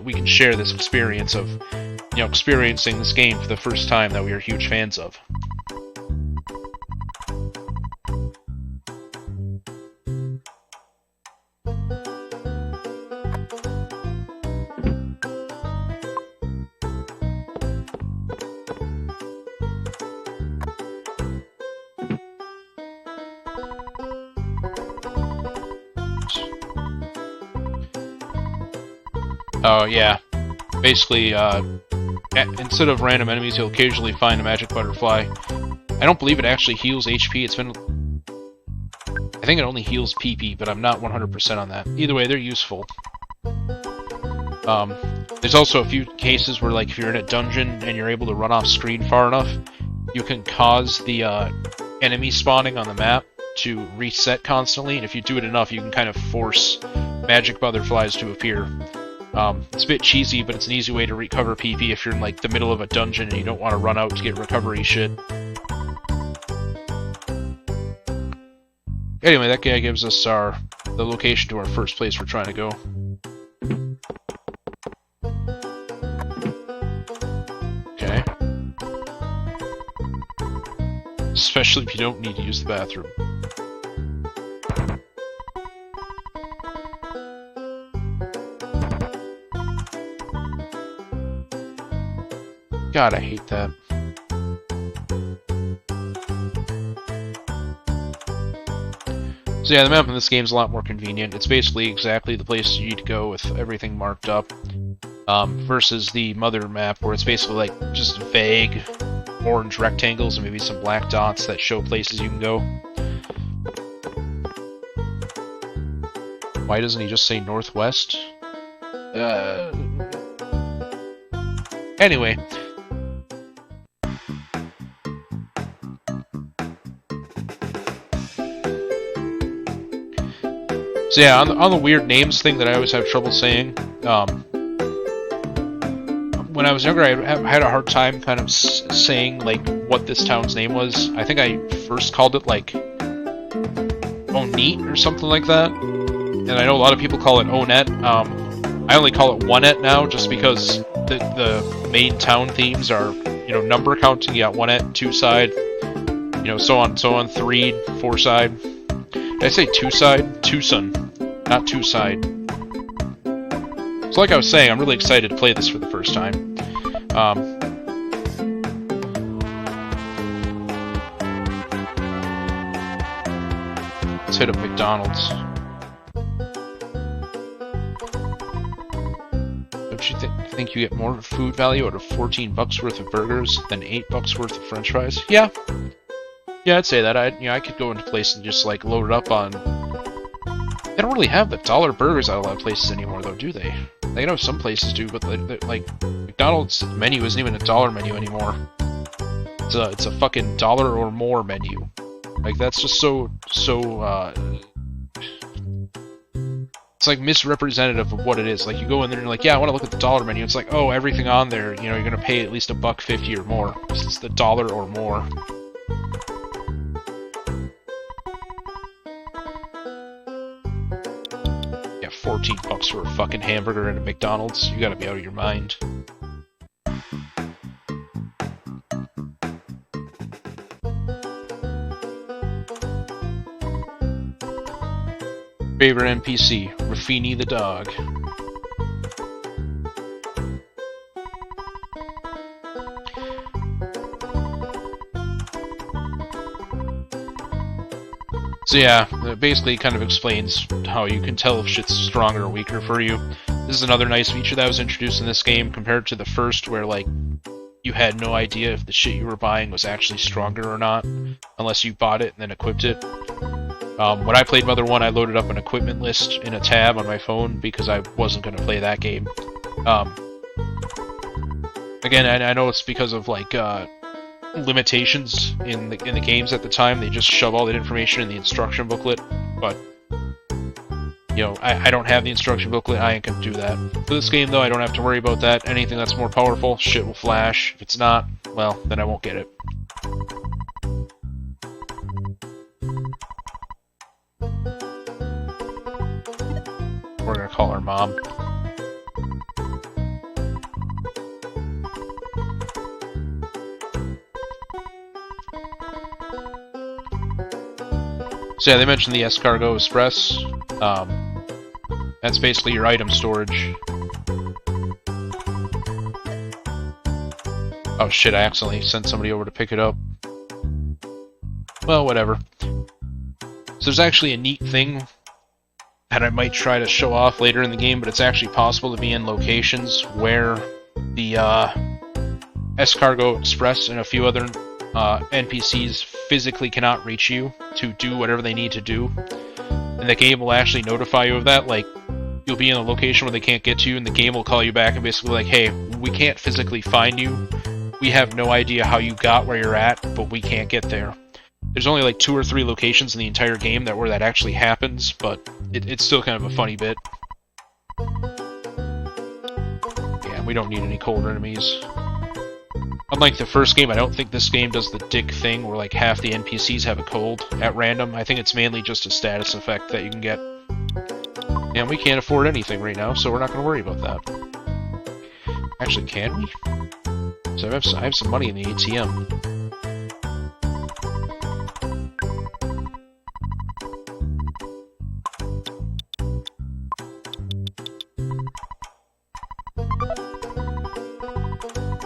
Speaker 1: we can share this experience of experiencing this game for the first time that we are huge fans of. Oh, yeah. Basically, instead of random enemies, you'll occasionally find a magic butterfly. I don't believe it actually heals HP. I think it only heals PP, but I'm not 100% on that. Either way, they're useful. There's also a few cases where, like, if you're in a dungeon and you're able to run off screen far enough, you can cause the enemy spawning on the map to reset constantly, and if you do it enough, you can kind of force magic butterflies to appear. It's a bit cheesy, but it's an easy way to recover PP if you're in like the middle of a dungeon and you don't want to run out to get recovery shit. Anyway, that guy gives us the location to our first place we're trying to go. Okay. Especially if you don't need to use the bathroom. God, I hate that. So yeah, the map in this game is a lot more convenient. It's basically exactly the place you need to go with everything marked up. Versus the mother map, where it's basically like just vague orange rectangles and maybe some black dots that show places you can go. Why doesn't he just say northwest? Anyway. So yeah, on the weird names thing that I always have trouble saying, when I was younger, I had a hard time kind of saying, like, what this town's name was. I think I first called it, like, Oneet or something like that. And I know a lot of people call it Onett. I only call it Onett now, just because the main town themes are, number counting. You got Onett, two side, so on, 3, 4 side. Did I say two side? Tucson, not two side. So like I was saying, I'm really excited to play this for the first time. hit up McDonald's. Don't you think you get more food value out of 14 bucks worth of burgers than 8 bucks worth of French fries? Yeah. Yeah, I'd say that. I could go into places and just like load it up on. They don't really have the dollar burgers at a lot of places anymore, though, do they? I know some places do, but like McDonald's menu isn't even a dollar menu anymore. It's a fucking dollar or more menu. Like that's just so it's like misrepresentative of what it is. Like you go in there and you're like, yeah, I want to look at the dollar menu. It's like, oh, everything on there, you know, you're gonna pay at least $1.50 or more. It's the dollar or more. Yeah, 14 bucks for a fucking hamburger at a McDonald's. You gotta be out of your mind. Favorite NPC, Rafini the dog. So yeah, it basically kind of explains how you can tell if shit's stronger or weaker for you. This is another nice feature that was introduced in this game compared to the first, where like you had no idea if the shit you were buying was actually stronger or not, unless you bought it and then equipped it. When I played Mother 1, I loaded up an equipment list in a tab on my phone because I wasn't going to play that game. Again, I know it's because of like limitations in the games at the time. They just shove all that information in the instruction booklet, but you know, I don't have the instruction booklet. I ain't gonna do that. For this game, though, I don't have to worry about that. Anything that's more powerful, shit will flash. If it's not, well, then I won't get it. We're gonna call her mom. So yeah, they mentioned the Escargot Express. That's basically your item storage. Oh shit, I accidentally sent somebody over to pick it up. Well, whatever. So there's actually a neat thing that I might try to show off later in the game, but it's actually possible to be in locations where the Escargot Express and a few other NPCs physically cannot reach you to do whatever they need to do. And the game will actually notify you of that, like, you'll be in a location where they can't get to you, and the game will call you back and basically like, hey, we can't physically find you. We have no idea how you got where you're at, but we can't get there. There's only like 2 or 3 locations in the entire game where that actually happens, but it's still kind of a funny bit. Yeah, we don't need any cold enemies. Unlike the first game, I don't think this game does the dick thing where like half the NPCs have a cold at random. I think it's mainly just a status effect that you can get. And we can't afford anything right now, so we're not going to worry about that. Actually, can we? So I have some money in the ATM.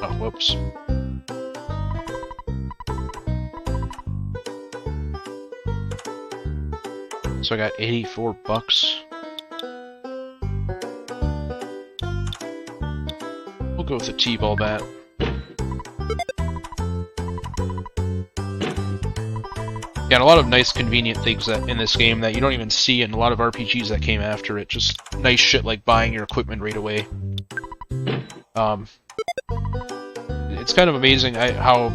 Speaker 1: Oh, whoops. So I got 84 bucks. We'll go with the T-ball bat. Got a lot of nice convenient things that in this game that you don't even see in a lot of RPGs that came after it. Just nice shit like buying your equipment right away. It's kind of amazing how,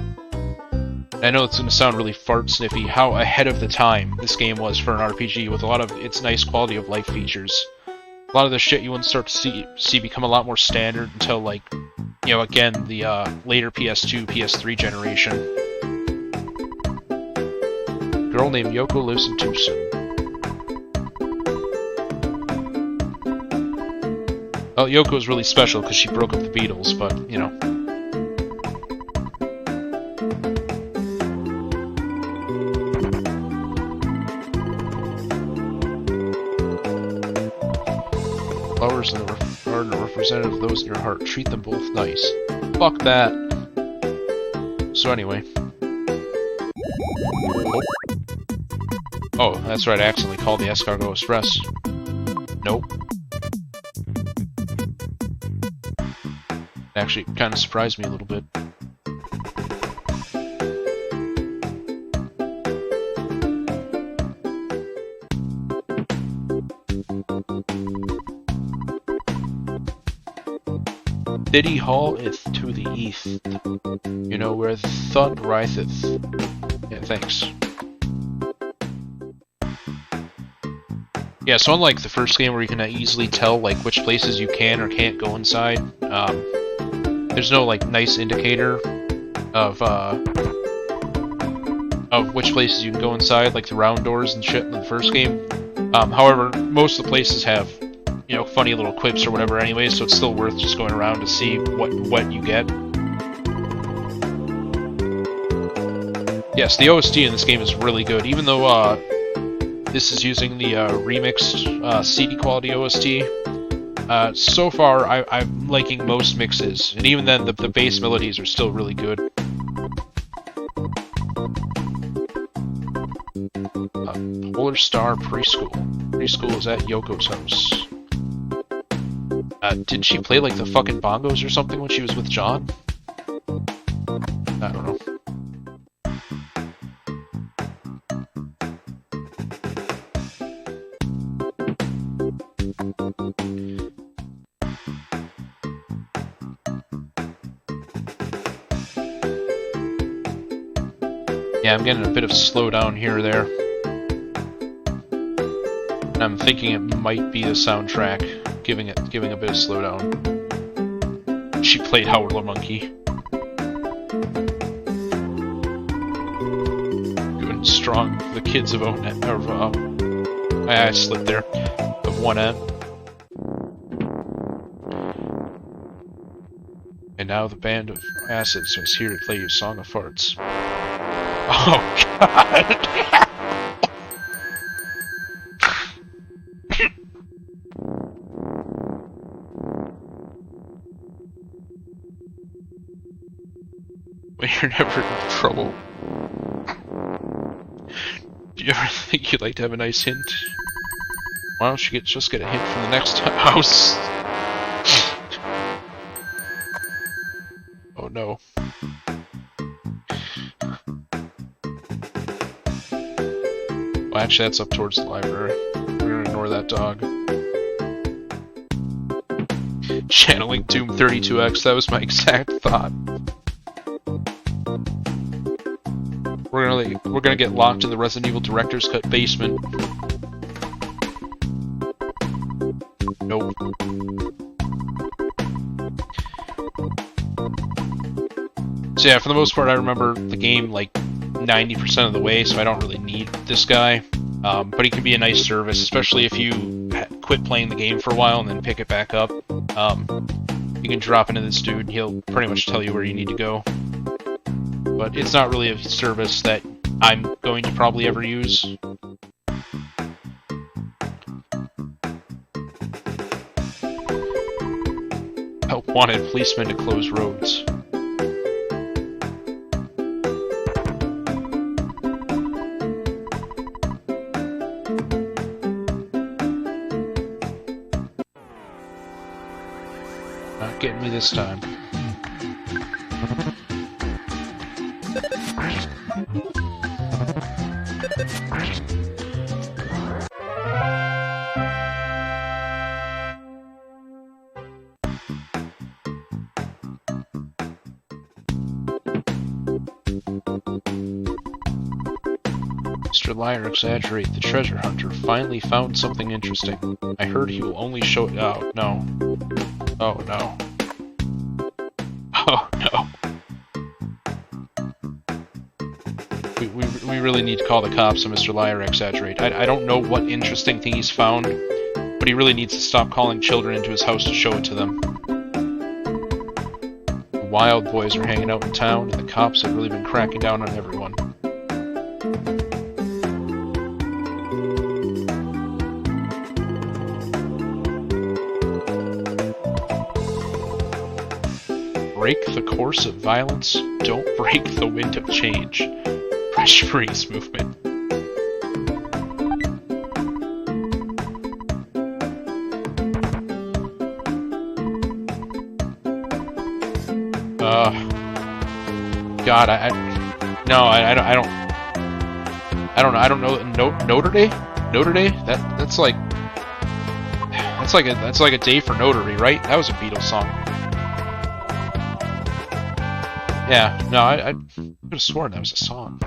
Speaker 1: I know it's going to sound really fart sniffy, how ahead of the time this game was for an RPG with a lot of its nice quality of life features. A lot of the shit you wouldn't start to see become a lot more standard until, like, you know, again, the later PS2, PS3 generation. Girl named Yoko lives in Tucson. Well, Yoko is really special because she broke up the Beatles, but, you know. Flowers are a representative of those in your heart. Treat them both nice. Fuck that. So anyway. Oh, that's right, I accidentally called the Escargot Express. Nope. Actually, kind of surprised me a little bit. City Hall ith to the east. You know where the thud riseth. Yeah, thanks. Yeah, so unlike the first game where you can easily tell like which places you can or can't go inside, there's no like nice indicator of which places you can go inside, like the round doors and shit in the first game. However, most of the places have, you know, funny little quips or whatever anyway, so it's still worth just going around to see what you get. Yes, the OST in this game is really good, even though this is using the remixed CD quality OST. So far, I'm liking most mixes, and even then, the bass melodies are still really good. Polar Star Preschool. Preschool is at Yoko's house. Did she play like the fucking bongos or something when she was with John? I don't know. Yeah, I'm getting a bit of slowdown here or there. And I'm thinking it might be the soundtrack giving a bit of slowdown. She played Howler Monkey. Doing strong for the kids of Onet, or I slipped there, of 1N. And now the band of acids is here to play you Song of Farts. Oh god! Well, you're never in trouble. Do you ever think you'd like to have a nice hint? Why don't you just get a hint from the next house? Oh no. Well, actually, that's up towards the library. We're gonna ignore that dog. Channeling Doom 32X, that was my exact thought. We're gonna get locked in the Resident Evil Director's Cut basement. Nope. So yeah, for the most part, I remember the game like 90% of the way, so I don't really need this guy. But he can be a nice service, especially if you quit playing the game for a while and then pick it back up. You can drop into this dude, he'll pretty much tell you where you need to go. But it's not really a service that I'm going to probably ever use. Help wanted policemen to close roads. Not getting me this time. Mr. Liar exaggerate. The treasure hunter finally found something interesting. I heard he will only show it. Oh no. Oh no. Oh no. We really need to call the cops on Mr. Liar exaggerate. I don't know what interesting thing he's found, but he really needs to stop calling children into his house to show it to them. The Wild Boys are hanging out in town, and the cops have really been cracking down on everyone. Break the course of violence, don't break the wind of change. Fresh Breeze movement. God, no, I don't know. I don't know. Notre Dame? Notre Dame? That's like a day for Notary, right? That was a Beatles song. Yeah, no, I could have sworn that was a song.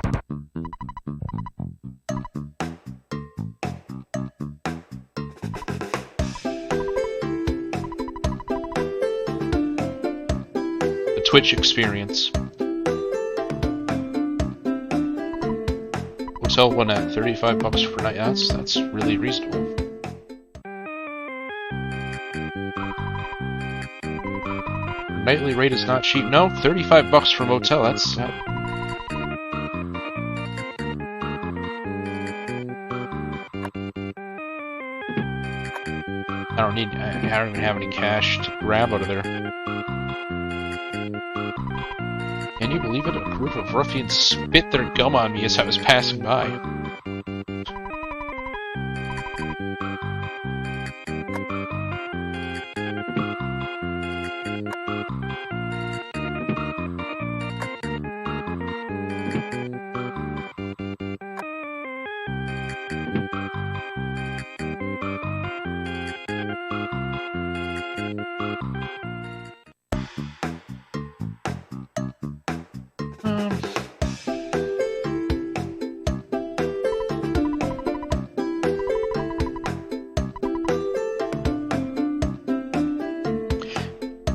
Speaker 1: The Twitch experience. Hotel one at $35 for night. Yeah, that's really reasonable. Nightly rate is not cheap. No, $35 for motel. That's I don't need. I don't even have any cash to grab out of there. Can you believe it? A group of ruffians spit their gum on me as I was passing by.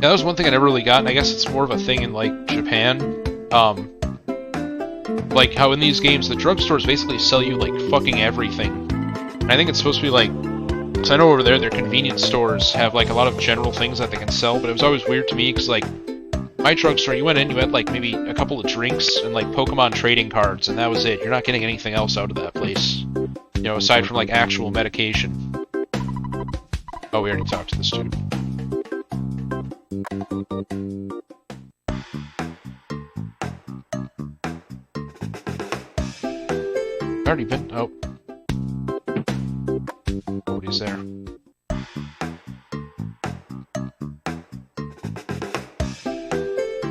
Speaker 1: Yeah, that was one thing I never really got, and I guess it's more of a thing in, like, Japan. Like, how in these games, the drugstores basically sell you, like, fucking everything. And I think it's supposed to be, like... Because I know over there, their convenience stores have, like, a lot of general things that they can sell, but it was always weird to me, because, like, my drugstore, you went in, you had, like, maybe a couple of drinks and, like, Pokemon trading cards, and that was it. You're not getting anything else out of that place. You know, aside from, like, actual medication. Oh, we already talked to this dude. Already been. Oh. Nobody's there.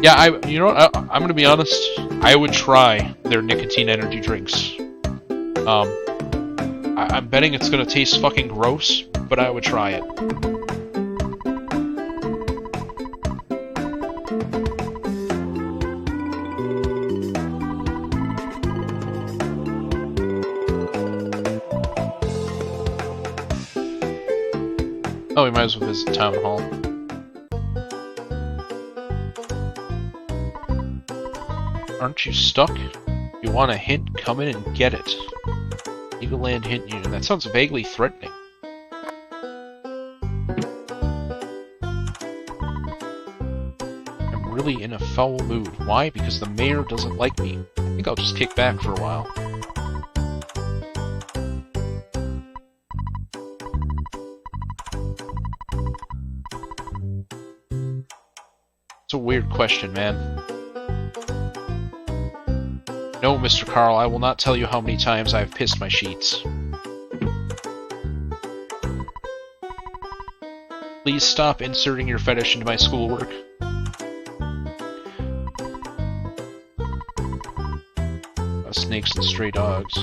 Speaker 1: Yeah, you know what? I'm gonna be honest. I would try their nicotine energy drinks. I'm betting it's gonna taste fucking gross, but I would try it. Oh, we might as well visit Town Hall. Aren't you stuck? If you want a hint, come in and get it. Eagle Land Hint Union. That sounds vaguely threatening. I'm really in a foul mood. Why? Because the mayor doesn't like me. I think I'll just kick back for a while. It's a weird question, man. No, Mr. Carl, I will not tell you how many times I have pissed my sheets. Please stop inserting your fetish into my schoolwork. Snakes and stray dogs.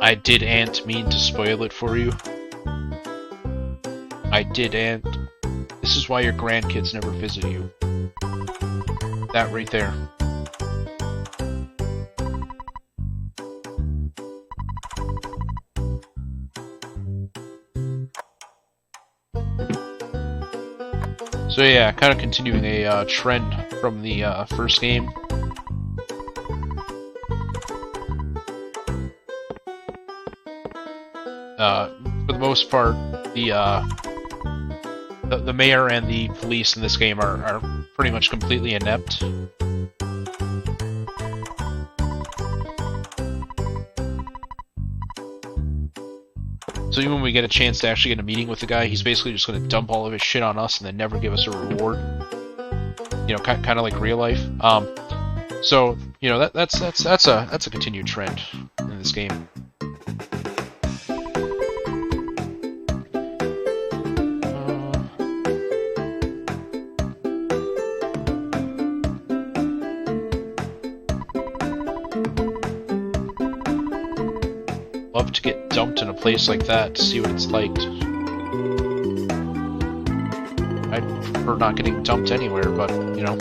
Speaker 1: I did Aunt mean to spoil it for you. I did Aunt. This is why your grandkids never visit you. That right there. So yeah, kind of continuing a trend from the first game. For the most part, the mayor and the police in this game are pretty much completely inept. So even when we get a chance to actually get a meeting with the guy, he's basically just going to dump all of his shit on us and then never give us a reward. You know, kind of like real life. So you know that's a continued trend in this game. Love to get dumped in a place like that to see what it's like. I prefer not getting dumped anywhere, but, you know.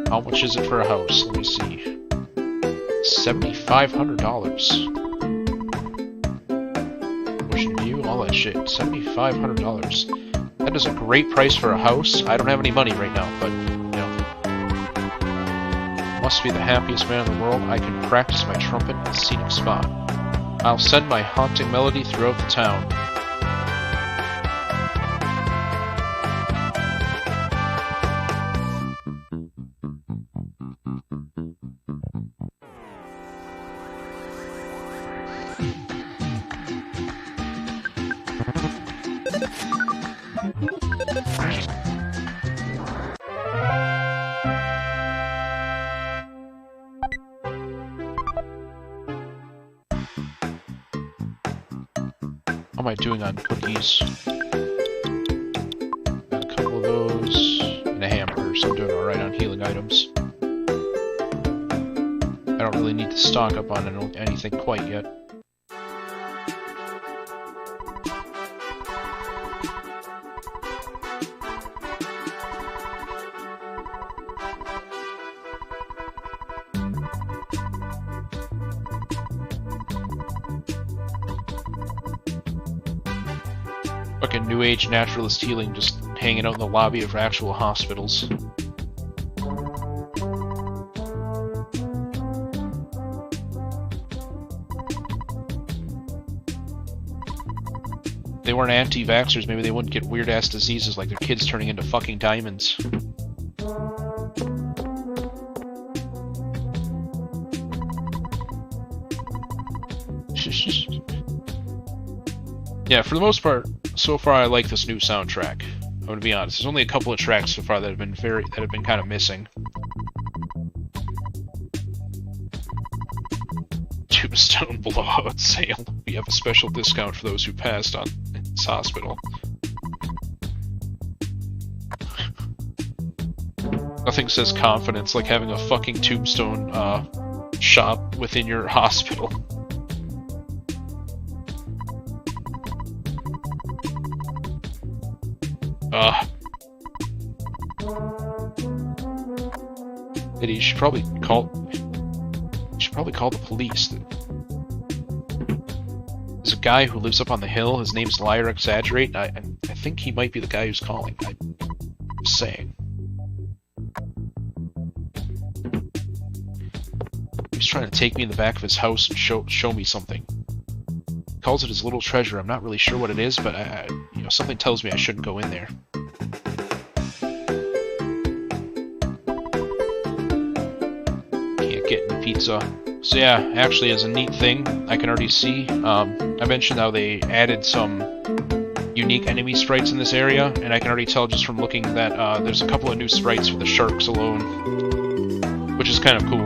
Speaker 1: How much is it for a house? Let me see. $7,500. Ocean view, all that shit. $7,500. That is a great price for a house. I don't have any money right now, but... must be the happiest man in the world. I can practice my trumpet in a scenic spot. I'll send my haunting melody throughout the town. How am I doing on cookies? Got a couple of those and a hamburger, so I'm doing alright on healing items. I don't really need to stock up on anything quite yet. Fucking New Age naturalist healing, just hanging out in the lobby of actual hospitals. If they weren't anti-vaxxers, maybe they wouldn't get weird-ass diseases like their kids turning into fucking diamonds. Yeah, for the most part, so far I like this new soundtrack. I'm gonna be honest. There's only a couple of tracks so far that have been kind of missing. Tombstone blowout sale. We have a special discount for those who passed on this hospital. Nothing says confidence like having a fucking Tombstone shop within your hospital. You should probably call. You should probably call the police. There's a guy who lives up on the hill. His name's Liar Exaggerate. I think he might be the guy who's calling. I'm saying. He's trying to take me in the back of his house and show me something. He calls it his little treasure. I'm not really sure what it is, but you know, something tells me I shouldn't go in there. Getting pizza. So yeah, actually as a neat thing, I can already see, I mentioned how they added some unique enemy sprites in this area, and I can already tell just from looking that there's a couple of new sprites for the sharks alone, which is kind of cool.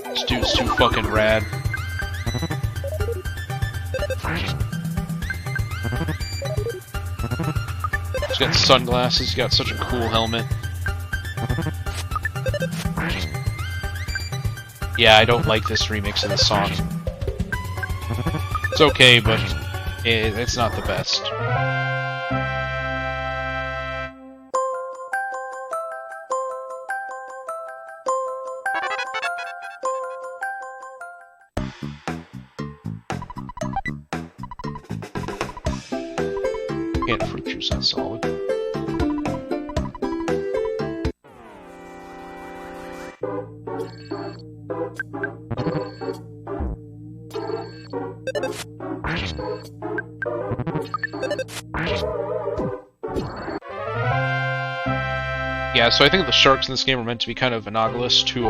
Speaker 1: This dude's too fucking rad. He's got sunglasses, he's got such a cool helmet. Yeah, I don't like this remix of the song. It's okay, but it's not the best. And fruit juice, that's solid. Yeah, so I think the sharks in this game are meant to be kind of analogous to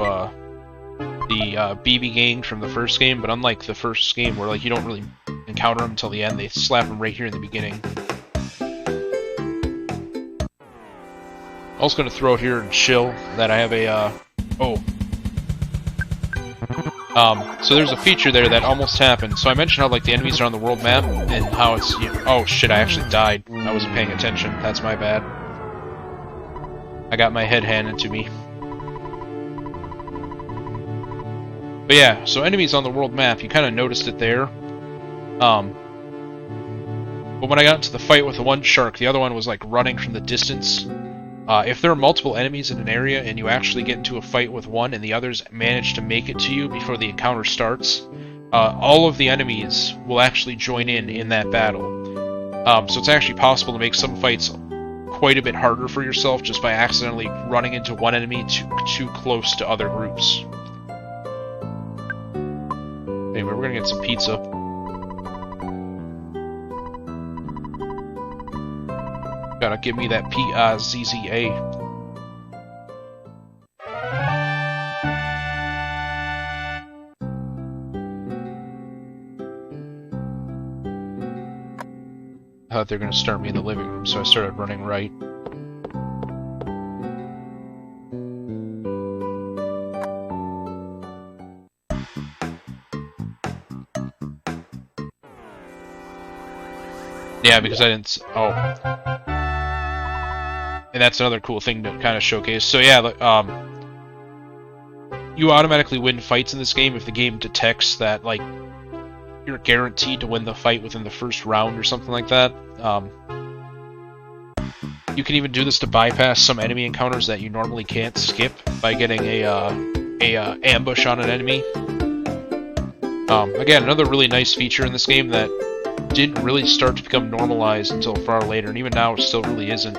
Speaker 1: the BB gang from the first game, but unlike the first game where like you don't really encounter them until the end, they slap them right here in the beginning. I was going to throw out here and chill that I have a so there's a feature there that almost happened. So I mentioned how like the enemies are on the world map and how it's oh shit, I actually died. I wasn't paying attention. That's my bad. I got my head handed to me. But yeah, so enemies on the world map, you kind of noticed it there. But when I got into the fight with the one shark, the other one was like running from the distance. If there are multiple enemies in an area and you actually get into a fight with one and the others manage to make it to you before the encounter starts, all of the enemies will actually join in that battle. So it's actually possible to make some fights quite a bit harder for yourself just by accidentally running into one enemy too close to other groups. Anyway, we're gonna get some pizza. Gotta give me that P-I-Z-Z-A. I thought they were gonna start me in the living room, so I started running right. Yeah, because I didn't... Oh. And that's another cool thing to kind of showcase. So yeah, you automatically win fights in this game if the game detects that, like, you're guaranteed to win the fight within the first round or something like that. You can even do this to bypass some enemy encounters that you normally can't skip by getting a ambush on an enemy. Again, another really nice feature in this game that didn't really start to become normalized until far later, and even now it still really isn't.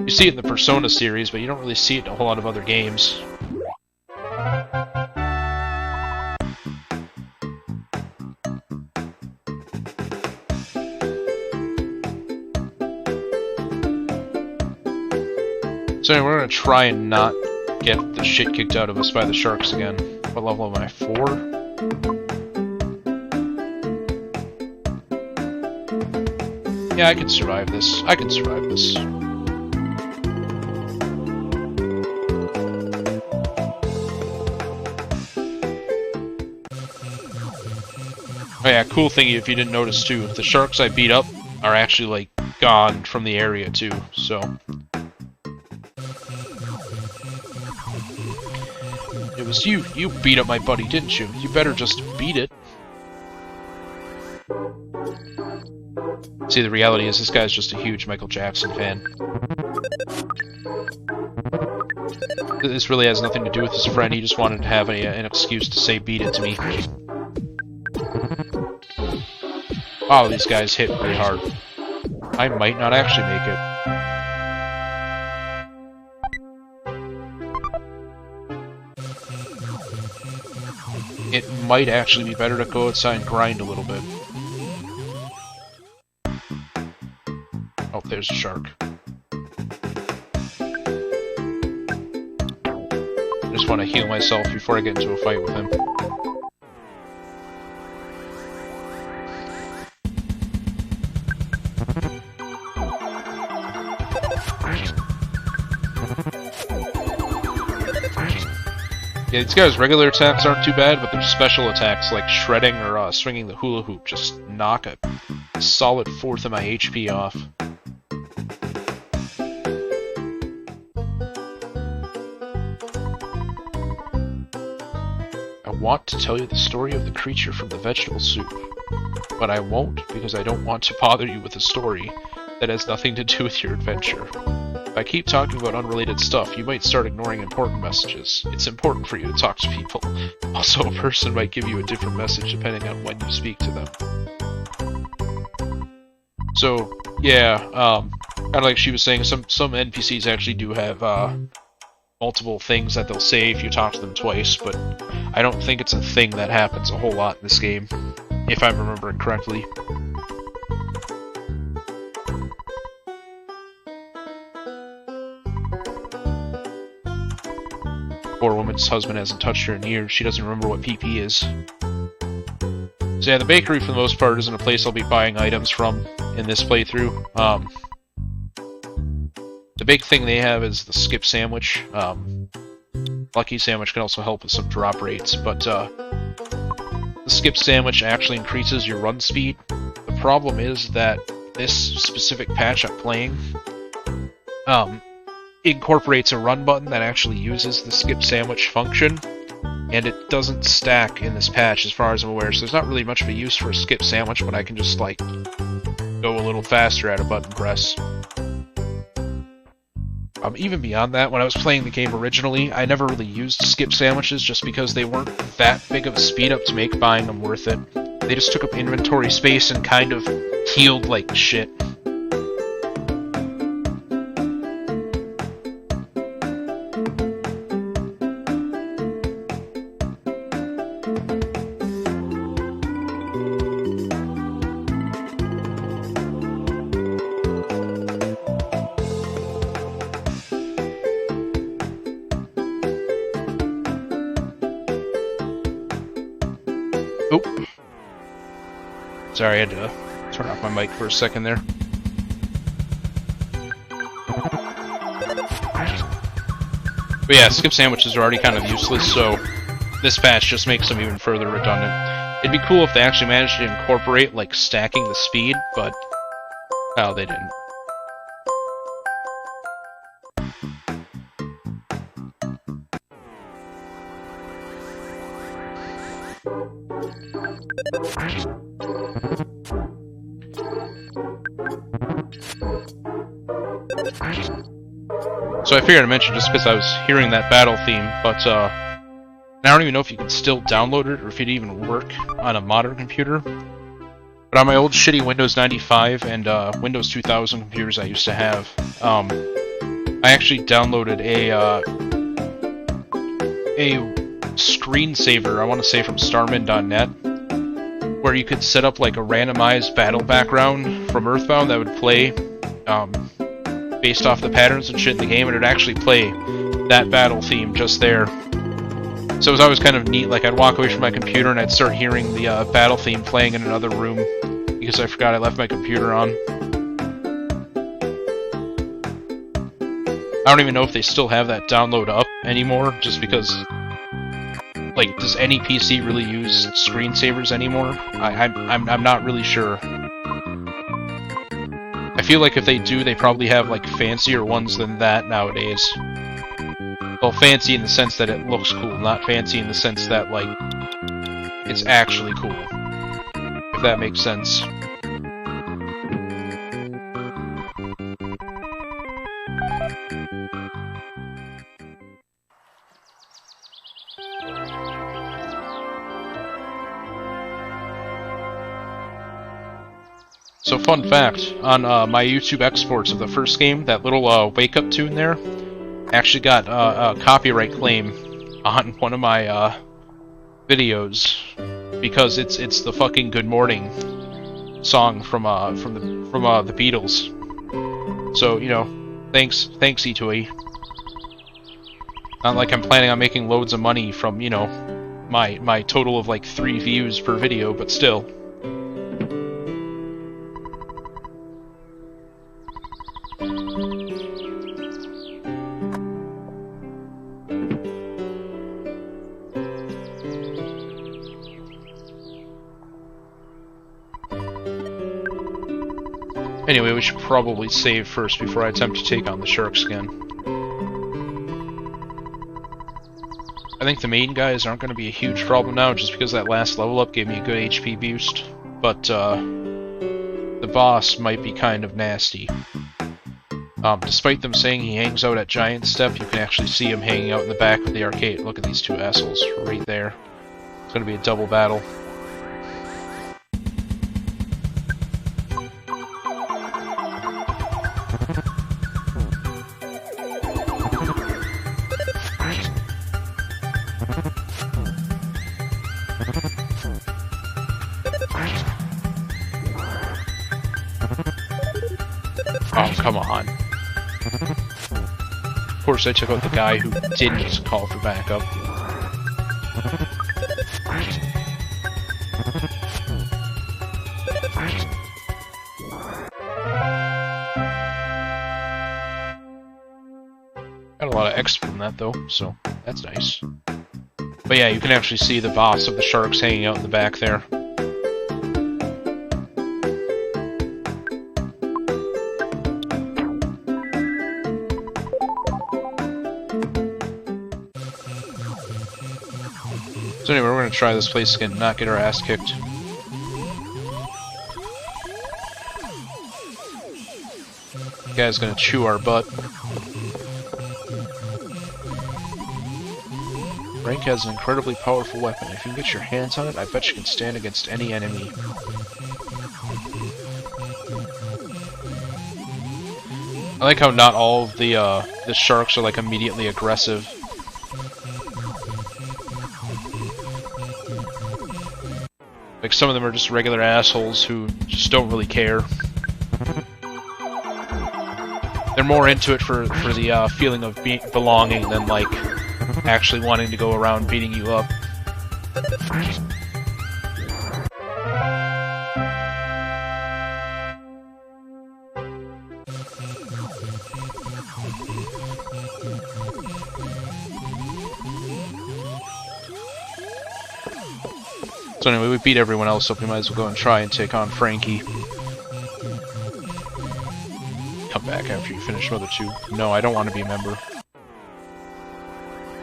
Speaker 1: You see it in the Persona series, but you don't really see it in a whole lot of other games. So anyway, we're gonna try and not get the shit kicked out of us by the sharks again. What level am I? 4? Yeah, I can survive this. I can survive this. Oh yeah, cool thing if you didn't notice too, the sharks I beat up are actually like gone from the area too, so. It was you beat up my buddy, didn't you? You better just beat it. See, the reality is this guy's just a huge Michael Jackson fan. This really has nothing to do with his friend, he just wanted to have an excuse to say beat it to me. Wow, these guys hit pretty hard. I might not actually make it. It might actually be better to go outside and grind a little bit. Oh, there's a shark. I just want to heal myself before I get into a fight with him. Yeah, these guys' regular attacks aren't too bad, but their special attacks, like shredding or swinging the hula hoop, just knock a solid fourth of my HP off. I want to tell you the story of the creature from the vegetable soup, but I won't because I don't want to bother you with a story that has nothing to do with your adventure. If I keep talking about unrelated stuff, you might start ignoring important messages. It's important for you to talk to people. Also, a person might give you a different message depending on when you speak to them. So, yeah, kind of like she was saying, some NPCs actually do have multiple things that they'll say if you talk to them twice, but I don't think it's a thing that happens a whole lot in this game, if I'm remembering correctly. poor woman's husband hasn't touched her in years. She doesn't remember what PP is. So yeah, the bakery for the most part isn't a place I'll be buying items from in this playthrough. The big thing they have is the skip sandwich. Lucky sandwich can also help with some drop rates, but the skip sandwich actually increases your run speed. The problem is that this specific patch I'm playing incorporates a run button that actually uses the skip sandwich function, and it doesn't stack in this patch as far as I'm aware, so there's not really much of a use for a skip sandwich, but I can just, like, go a little faster at a button press. Even beyond that, when I was playing the game originally, I never really used skip sandwiches just because they weren't that big of a speed up to make buying them worth it. They just took up inventory space and kind of healed like shit. Sorry, I had to turn off my mic for a second there. But yeah, skip sandwiches are already kind of useless, so this patch just makes them even further redundant. It'd be cool if they actually managed to incorporate, like, stacking the speed, but... oh, they didn't. So I figured I'd mention just because I was hearing that battle theme, but I don't even know if you can still download it or if it'd even work on a modern computer. But on my old shitty Windows 95 and Windows 2000 computers I used to have, I actually downloaded a screensaver, I want to say from Starman.net, where you could set up like a randomized battle background from Earthbound that would play based off the patterns and shit in the game, and it would actually play that battle theme just there. So it was always kind of neat, like I'd walk away from my computer and I'd start hearing the battle theme playing in another room because I forgot I left my computer on. I don't even know if they still have that download up anymore, just because, like, does any PC really use screensavers anymore? I'm not really sure. I feel like if they do, they probably have, like, fancier ones than that nowadays. Well, fancy in the sense that it looks cool, not fancy in the sense that, like, it's actually cool. If that makes sense. So fun fact, on my YouTube exports of the first game, that little wake-up tune there actually got a copyright claim on one of my videos because it's the fucking Good Morning song from the Beatles. So, you know, thanks E2E. Not like I'm planning on making loads of money from, you know, my total of like 3 views per video, but still. Anyway, we should probably save first before I attempt to take on the sharks again. I think the main guys aren't going to be a huge problem now, just because that last level up gave me a good HP boost, but the boss might be kind of nasty. Despite them saying he hangs out at Giant Step, you can actually see him hanging out in the back of the arcade. Look at these two assholes right there. It's going to be a double battle. Oh, come on. Of course, I took out the guy who didn't call for backup. Got a lot of X from that, though, so that's nice. But yeah, you can actually see the boss of the sharks hanging out in the back there. So anyway, we're going to try this place again, not get our ass kicked. The guy's going to chew our butt. Frank has an incredibly powerful weapon. If you can get your hands on it, I bet you can stand against any enemy. I like how not all of the sharks are like immediately aggressive. Like, some of them are just regular assholes who just don't really care. They're more into it for the feeling of belonging than, like, actually wanting to go around beating you up. So anyway, we beat everyone else, so we might as well go and try and take on Frankie. Come back after you finish another two. No, I don't want to be a member.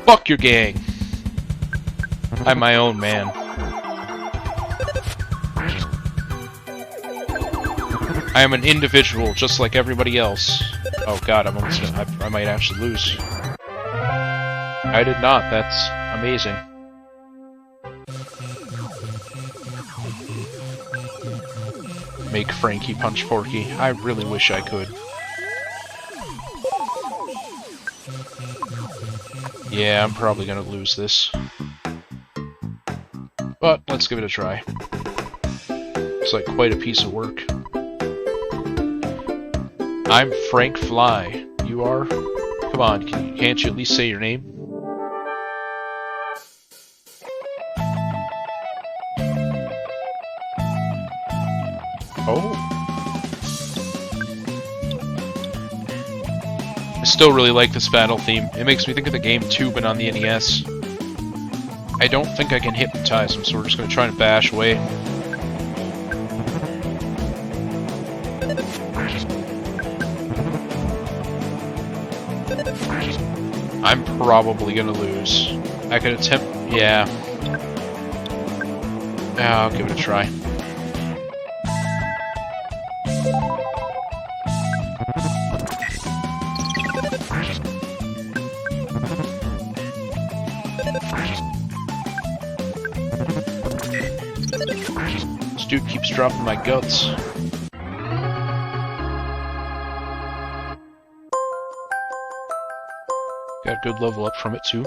Speaker 1: Fuck your gang! I'm my own man. I am an individual, just like everybody else. Oh god, I'm almost gonna, I might actually lose. I did not, that's amazing. Make Frankie punch Porky. I really wish I could. Yeah, I'm probably gonna lose this. But let's give it a try. Looks like quite a piece of work. I'm Frank Fly. You are? Come on, can't you at least say your name? Oh. I still really like this battle theme. It makes me think of the game 2, but on the NES. I don't think I can hypnotize him, so we're just going to try and bash away. I'm probably going to lose. I could attempt... yeah. I'll give it a try. This dude keeps dropping my guts. Got a good level up from it too.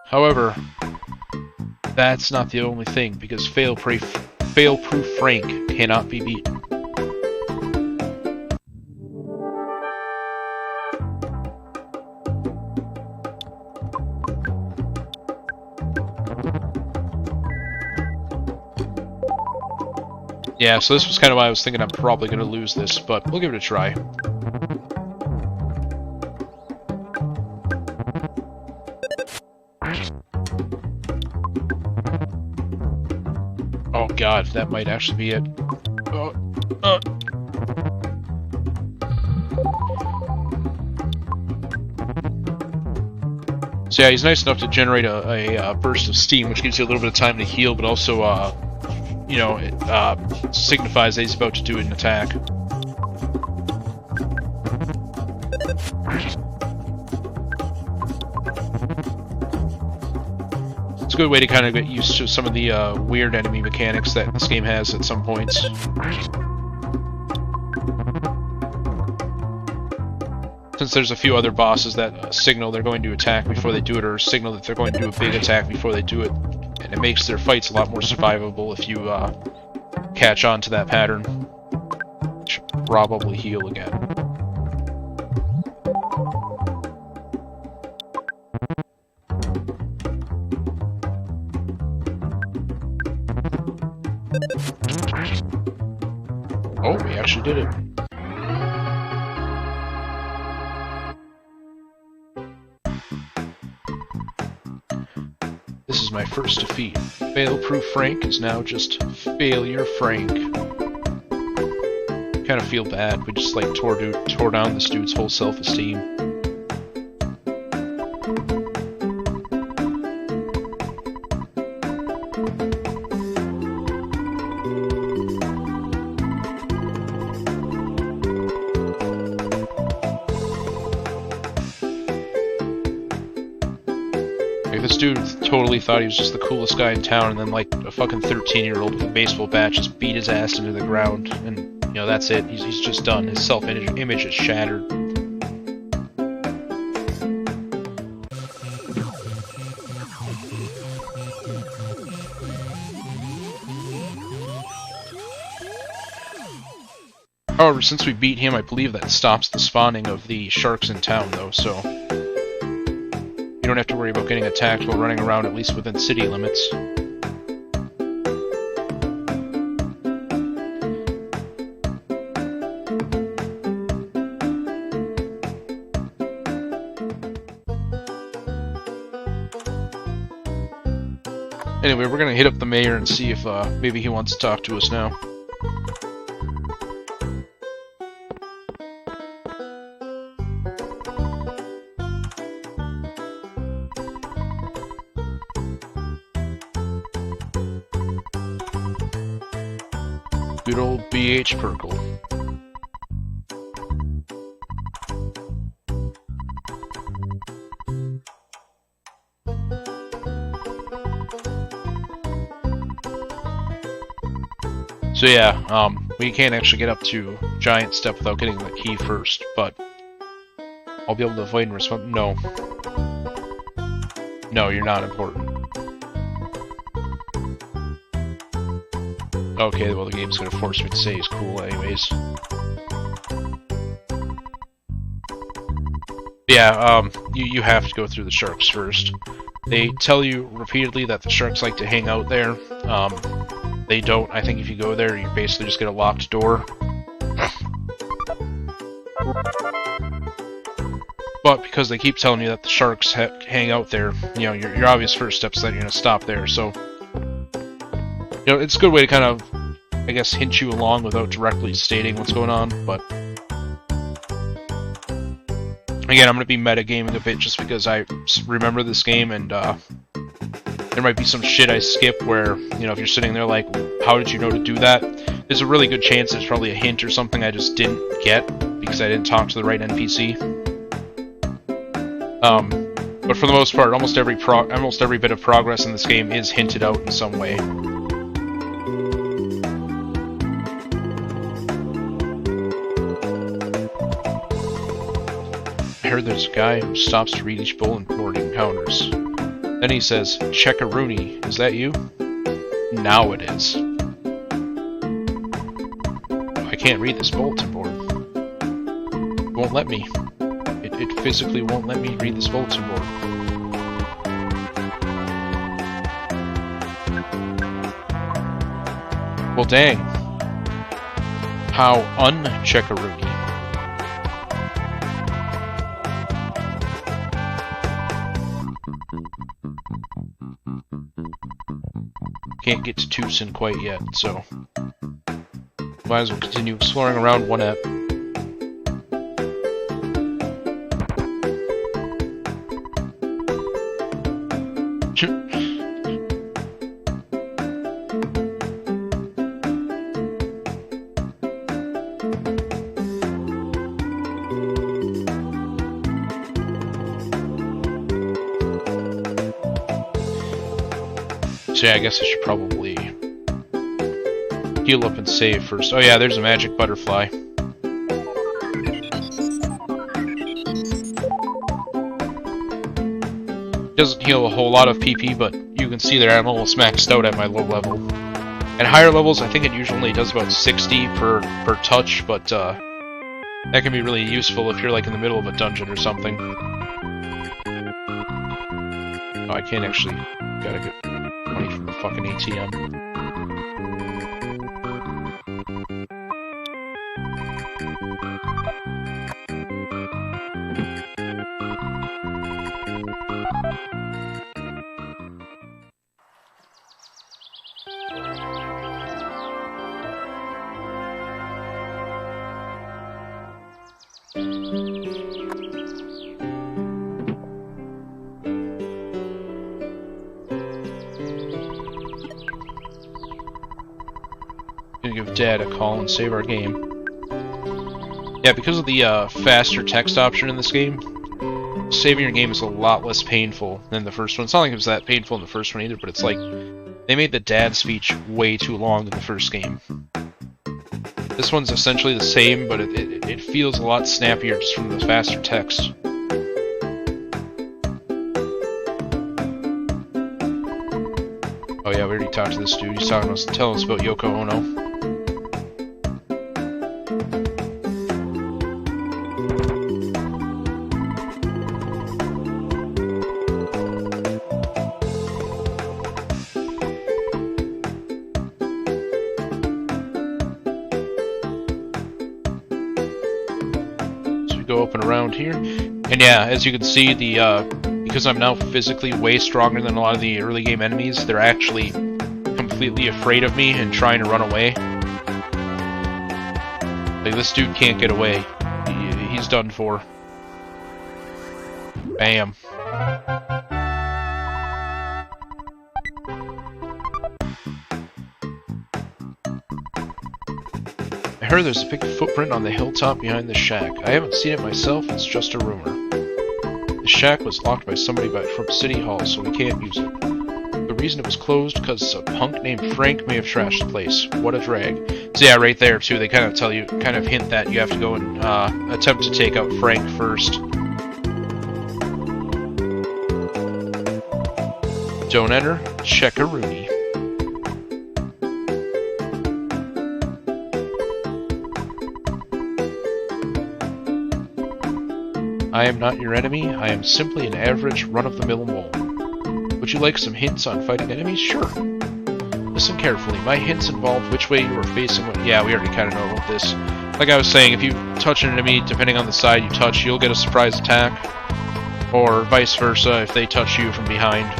Speaker 1: However, that's not the only thing, because fail-proof Frank cannot be beaten. Yeah, so this was kind of why I was thinking I'm probably going to lose this, but we'll give it a try. Oh god, that might actually be it. So yeah, he's nice enough to generate a burst of steam, which gives you a little bit of time to heal, but also, you know, it signifies that he's about to do an attack. It's a good way to kind of get used to some of the weird enemy mechanics that this game has at some points. Since there's a few other bosses that signal they're going to attack before they do it, or signal that they're going to do a big attack before they do it. And it makes their fights a lot more survivable if you catch on to that pattern. Should probably heal again. Oh, we actually did it. This is my first defeat. Fail-proof Frank is now just Failure Frank. Kind of feel bad. We just like tore down this dude's whole self-esteem. Like, this dude totally thought he was just the coolest guy in town, and then like a fucking 13-year-old with a baseball bat just beat his ass into the ground, and you know, that's it. He's just done. His self-image is shattered. However, since we beat him, I believe that stops the spawning of the sharks in town, though, so you don't have to worry about getting attacked while running around, at least within city limits. Anyway, we're gonna hit up the mayor and see if maybe he wants to talk to us now. Good old B.H. Perkle. So yeah, we can't actually get up to Giant Step without getting the key first, but I'll be able to avoid and respond. No. No, you're not important. Okay, well the game's gonna force me to say he's cool anyways. Yeah, you have to go through the sharks first. They tell you repeatedly that the sharks like to hang out there. They don't. I think if you go there, you basically just get a locked door. But because they keep telling you that the sharks hang out there, you know, your obvious first step is that you're gonna stop there, so you know, it's a good way to kind of, I guess, hint you along without directly stating what's going on, but again, I'm going to be metagaming a bit just because I remember this game, and there might be some shit I skip where, you know, if you're sitting there like, how did you know to do that? There's a really good chance there's probably a hint or something I just didn't get because I didn't talk to the right NPC. But for the most part, almost every bit of progress in this game is hinted out in some way. I heard there's a guy who stops to read each bulletin board he encounters. Then he says, "Check-a-rooney, is that you?" Now it is. I can't read this bulletin board. It won't let me. It physically won't let me read this bulletin board. Well, dang. How un-check-a-rooney. Can't get to Tucson quite yet, so might as well continue exploring around 1-ep. So yeah, I guess I should probably heal up and save first. Oh yeah, there's a magic butterfly. Doesn't heal a whole lot of PP, but you can see there I'm almost maxed out at my low level. At higher levels, I think it usually does about 60 per touch, but that can be really useful if you're like in the middle of a dungeon or something. Oh, I can't actually. Gotta get money from the fucking ATM. Gonna give Dad a call and save our game. Yeah, because of the faster text option in this game, saving your game is a lot less painful than the first one. It's not like it was that painful in the first one either, but it's like they made the dad speech way too long in the first game. This one's essentially the same, but it feels a lot snappier just from the faster text. Oh yeah, we already talked to this dude. He's telling us about Yoko Ono. Go up and around here, and yeah, as you can see, because I'm now physically way stronger than a lot of the early game enemies, they're actually completely afraid of me and trying to run away. Like, this dude can't get away. He's done for. Bam. I heard there's a big footprint on the hilltop behind the shack. I haven't seen it myself, it's just a rumor. The shack was locked by somebody from City Hall, so we can't use it. The reason it was closed, because a punk named Frank may have trashed the place. What a drag. So yeah, right there too, they kind of tell you, kind of hint that you have to go and attempt to take out Frank first. Don't enter, check-a-rooney. I am not your enemy, I am simply an average run-of-the-mill mole. Would you like some hints on fighting enemies? Sure. Listen carefully, my hints involve which way you are facing what— yeah, we already kind of know about this. Like I was saying, if you touch an enemy, depending on the side you touch, you'll get a surprise attack. Or vice versa, if they touch you from behind.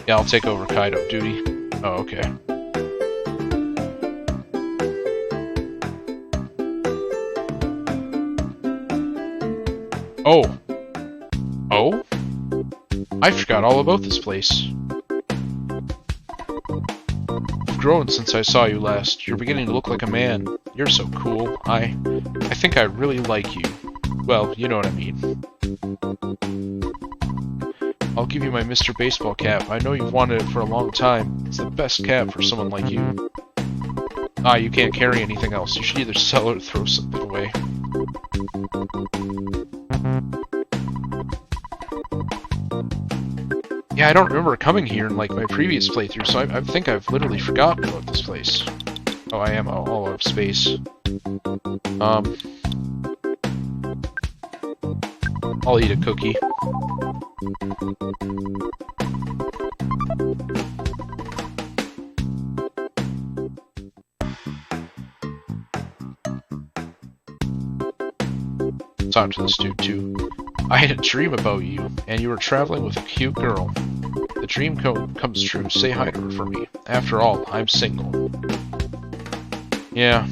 Speaker 1: Yeah, I'll take over Kaido duty. Oh, okay. Oh. Oh? I forgot all about this place. You've grown since I saw you last. You're beginning to look like a man. You're so cool. I think I really like you. Well, you know what I mean. I'll give you my Mr. Baseball cap. I know you've wanted it for a long time. It's the best cap for someone like you. Ah, you can't carry anything else. You should either sell it or throw something away. Yeah, I don't remember coming here in, like, my previous playthrough, so I think I've literally forgotten about this place. Oh, I am all out of space. I'll eat a cookie. Talk to this dude too. I had a dream about you, and you were traveling with a cute girl. The dream comes true. Say hi to her for me. After all, I'm single. Yeah.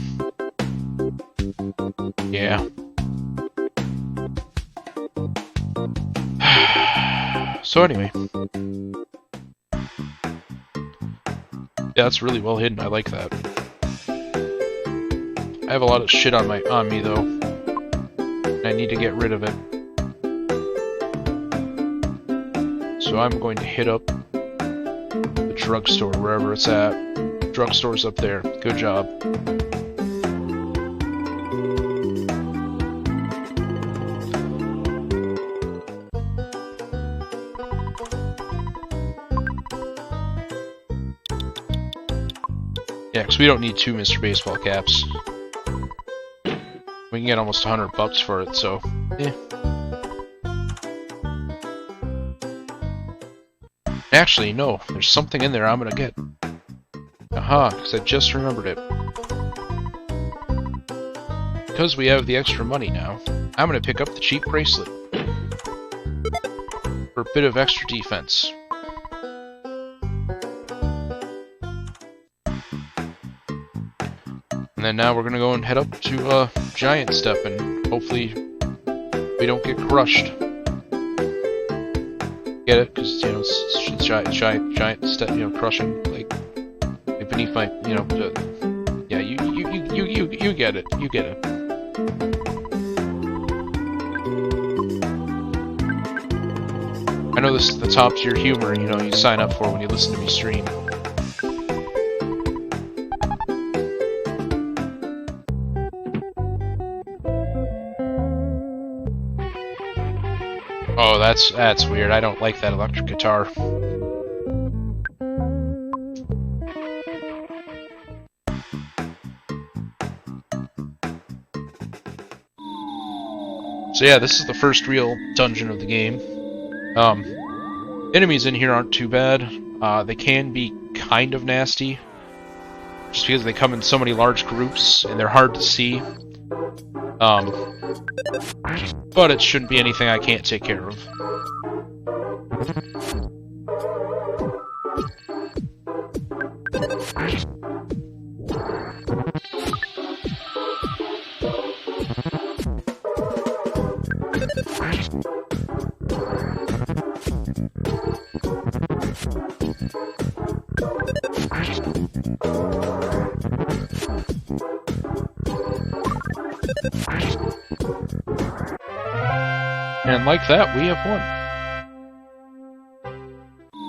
Speaker 1: Yeah. So anyway. Yeah, that's really well hidden. I like that. I have a lot of shit on me though. I need to get rid of it. So I'm going to hit up the drugstore, wherever it's at. Drugstore's up there. Good job. Yeah, because we don't need 2 Mr. Baseball caps. We can get almost $100 for it, so yeah. Actually, no, there's something in there I'm gonna get. Aha, because I just remembered it. Because we have the extra money now, I'm gonna pick up the cheap bracelet. for a bit of extra defense. And then now we're gonna go and head up to Giant Step, and hopefully we don't get crushed. Get it? Because, you know, it's giant step, you know, crushing, like beneath my, you know, yeah, you get it, you get it. I know this is the top tier humor, you know, you sign up for when you listen to me stream. Oh, that's weird. I don't like that electric guitar. So yeah, this is the first real dungeon of the game. Enemies in here aren't too bad. They can be kind of nasty, just because they come in so many large groups and they're hard to see. But it shouldn't be anything I can't take care of. And like that, we have won.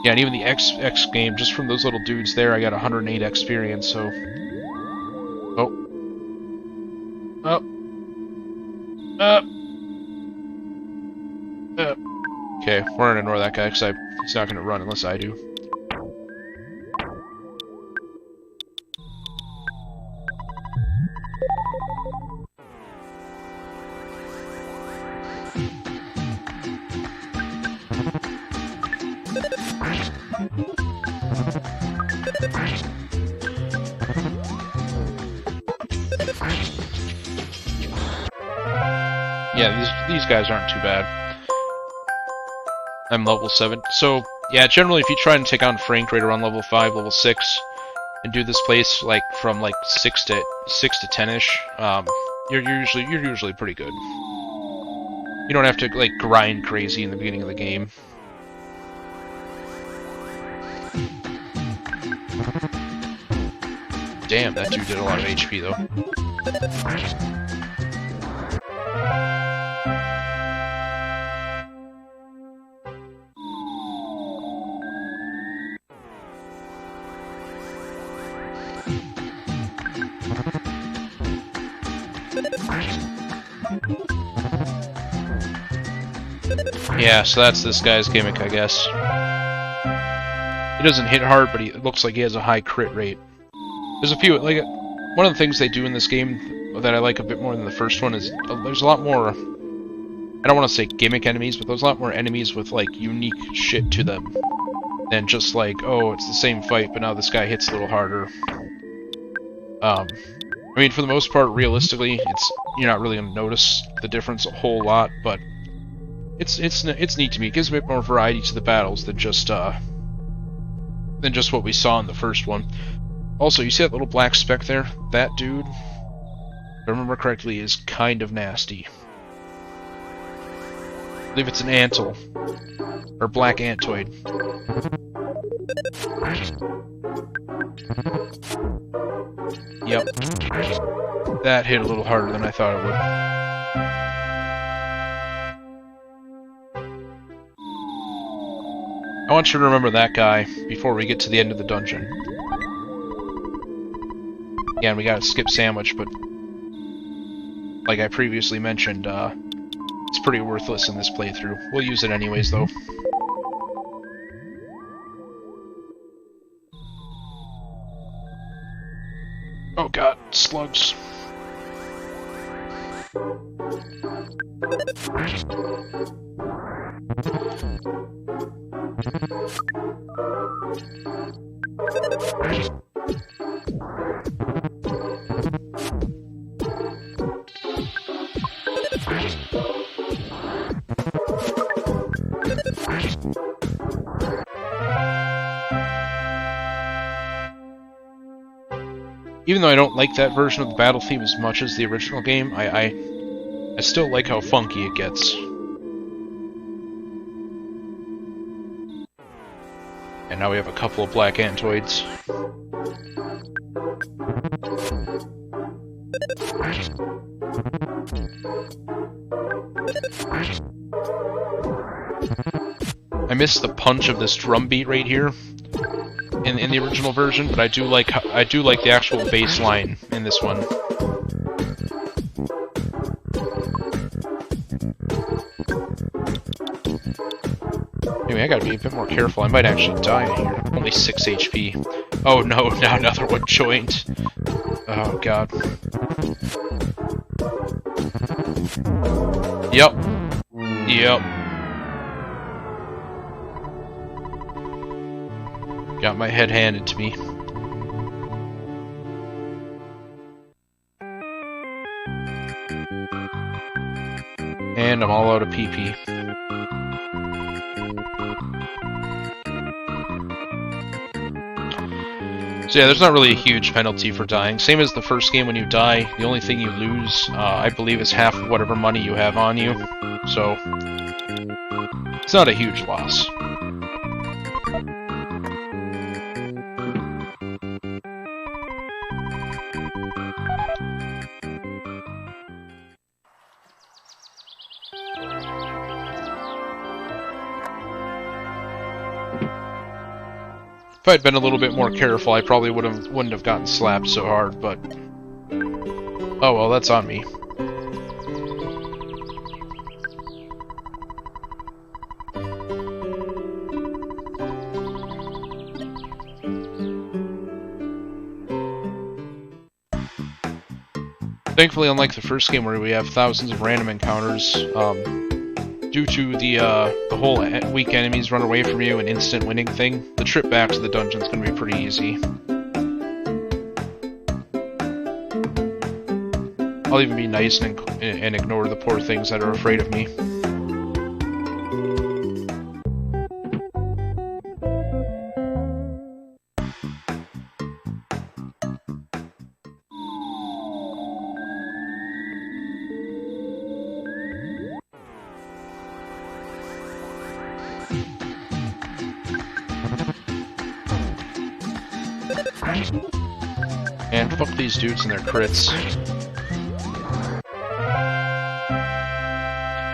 Speaker 1: Yeah, and even the X game, just from those little dudes there, I got 108 experience, so... Oh. Okay, we're gonna ignore that guy, because he's not gonna run unless I do. Yeah, these guys aren't too bad. I'm level 7. So, yeah, generally if you try and take on Frank right around level 5, level 6, and do this place like from like 6 to 10-ish, you're usually pretty good. You don't have to like grind crazy in the beginning of the game. Damn, that dude did a lot of HP though. Yeah, so that's this guy's gimmick, I guess. He doesn't hit hard, but it looks like he has a high crit rate. There's a few, like, one of the things they do in this game that I like a bit more than the first one is there's a lot more, I don't want to say gimmick enemies, but there's a lot more enemies with, like, unique shit to them than just like, oh, it's the same fight, but now this guy hits a little harder. I mean, for the most part, realistically, you're not really going to notice the difference a whole lot, but it's neat to me. It gives a bit more variety to the battles than just what we saw in the first one. Also, you see that little black speck there? That dude, if I remember correctly, is kind of nasty. I believe it's an Antle, or black Antoid. Yep. That hit a little harder than I thought it would. I want you to remember that guy before we get to the end of the dungeon. Again, we gotta skip Sandwich, but like I previously mentioned, it's pretty worthless in this playthrough. We'll use it anyways, though. Oh god, slugs. Even though I don't like that version of the battle theme as much as the original game, I still like how funky it gets. And now we have a couple of black Antoids. I miss the punch of this drum beat right here in the original version, but I do like the actual bass line in this one. Anyway, I gotta be a bit more careful. I might actually die in here. Only 6 HP. Oh no, now another one joined. Oh god. Yep. Yep. Got my head handed to me. And I'm all out of PP. So yeah, there's not really a huge penalty for dying. Same as the first game, when you die, the only thing you lose, I believe, is half of whatever money you have on you. So, it's not a huge loss. If I'd been a little bit more careful, I probably wouldn't have gotten slapped so hard, but... Oh well, that's on me. Thankfully, unlike the first game where we have thousands of random encounters, due to the whole weak enemies run away from you and instant winning thing, the trip back to the dungeon is going to be pretty easy. I'll even be nice and ignore the poor things that are afraid of me. And fuck these dudes and their crits.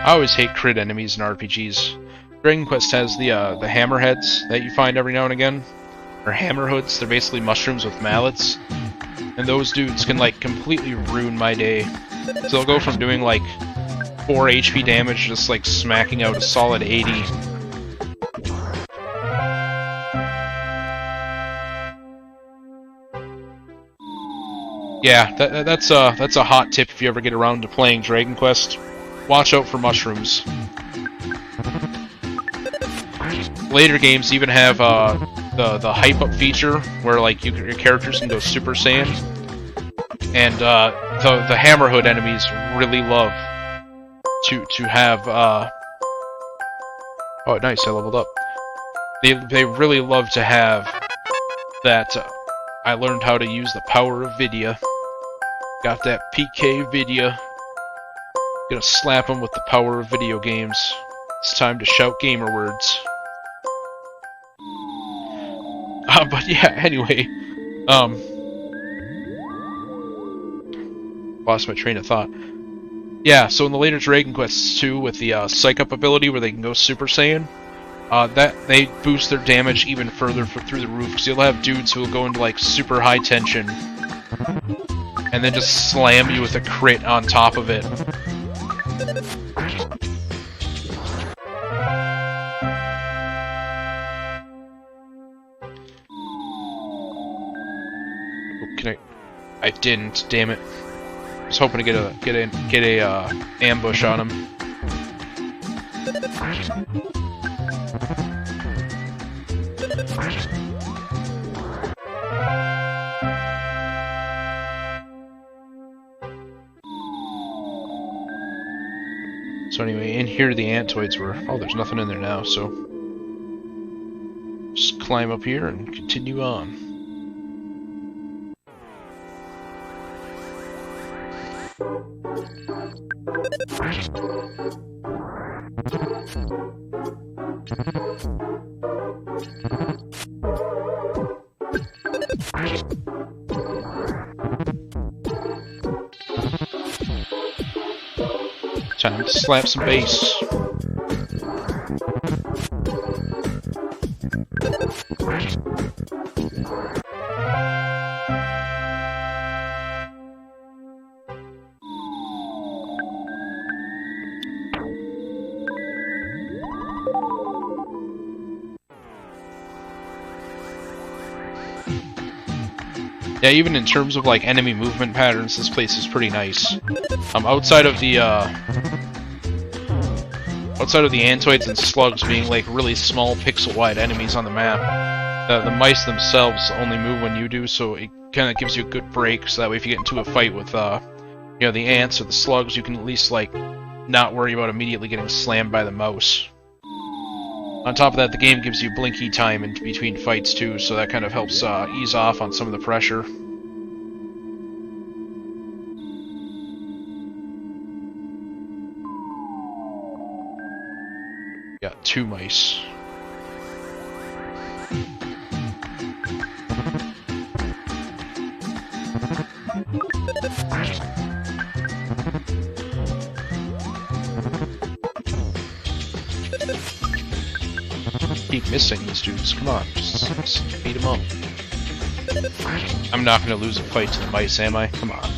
Speaker 1: I always hate crit enemies in RPGs. Dragon Quest has the hammerheads that you find every now and again. Or hammerhoods, they're basically mushrooms with mallets. And those dudes can like completely ruin my day. So they'll go from doing like 4 HP damage just like smacking out a solid 80. Yeah, that's a hot tip if you ever get around to playing Dragon Quest. Watch out for mushrooms. Later games even have the hype up feature where like your characters can go Super Saiyan, and the Hammerhood enemies really love to have. Oh, nice! I leveled up. They really love to have that. I learned how to use the power of Vidya. Got that PK Vidya. Gonna slap them with the power of video games. It's time to shout gamer words. But yeah, anyway. Lost my train of thought. Yeah, so in the later Dragon Quests 2, with the Psych Up ability where they can go Super Saiyan, that they boost their damage even further through the roof, because you'll have dudes who will go into like super high tension and then just slam you with a crit on top of it. Oh, can I didn't, damn it. I was hoping to get a ambush on him. So anyway, in here the Antoids were... Oh, there's nothing in there now, so... Just climb up here and continue on. Time to slap some bass. Yeah, even in terms of like enemy movement patterns, this place is pretty nice. Outside of the Antoids and slugs being like really small pixel-wide enemies on the map, the mice themselves only move when you do, so it kind of gives you a good break. So that way, if you get into a fight with you know, the ants or the slugs, you can at least like not worry about immediately getting slammed by the mouse. On top of that, the game gives you blinky time in between fights too, so that kind of helps ease off on some of the pressure. Got 2 mice. Keep missing these dudes. Come on, just beat them up. I'm not gonna lose a fight to the mice, am I? Come on.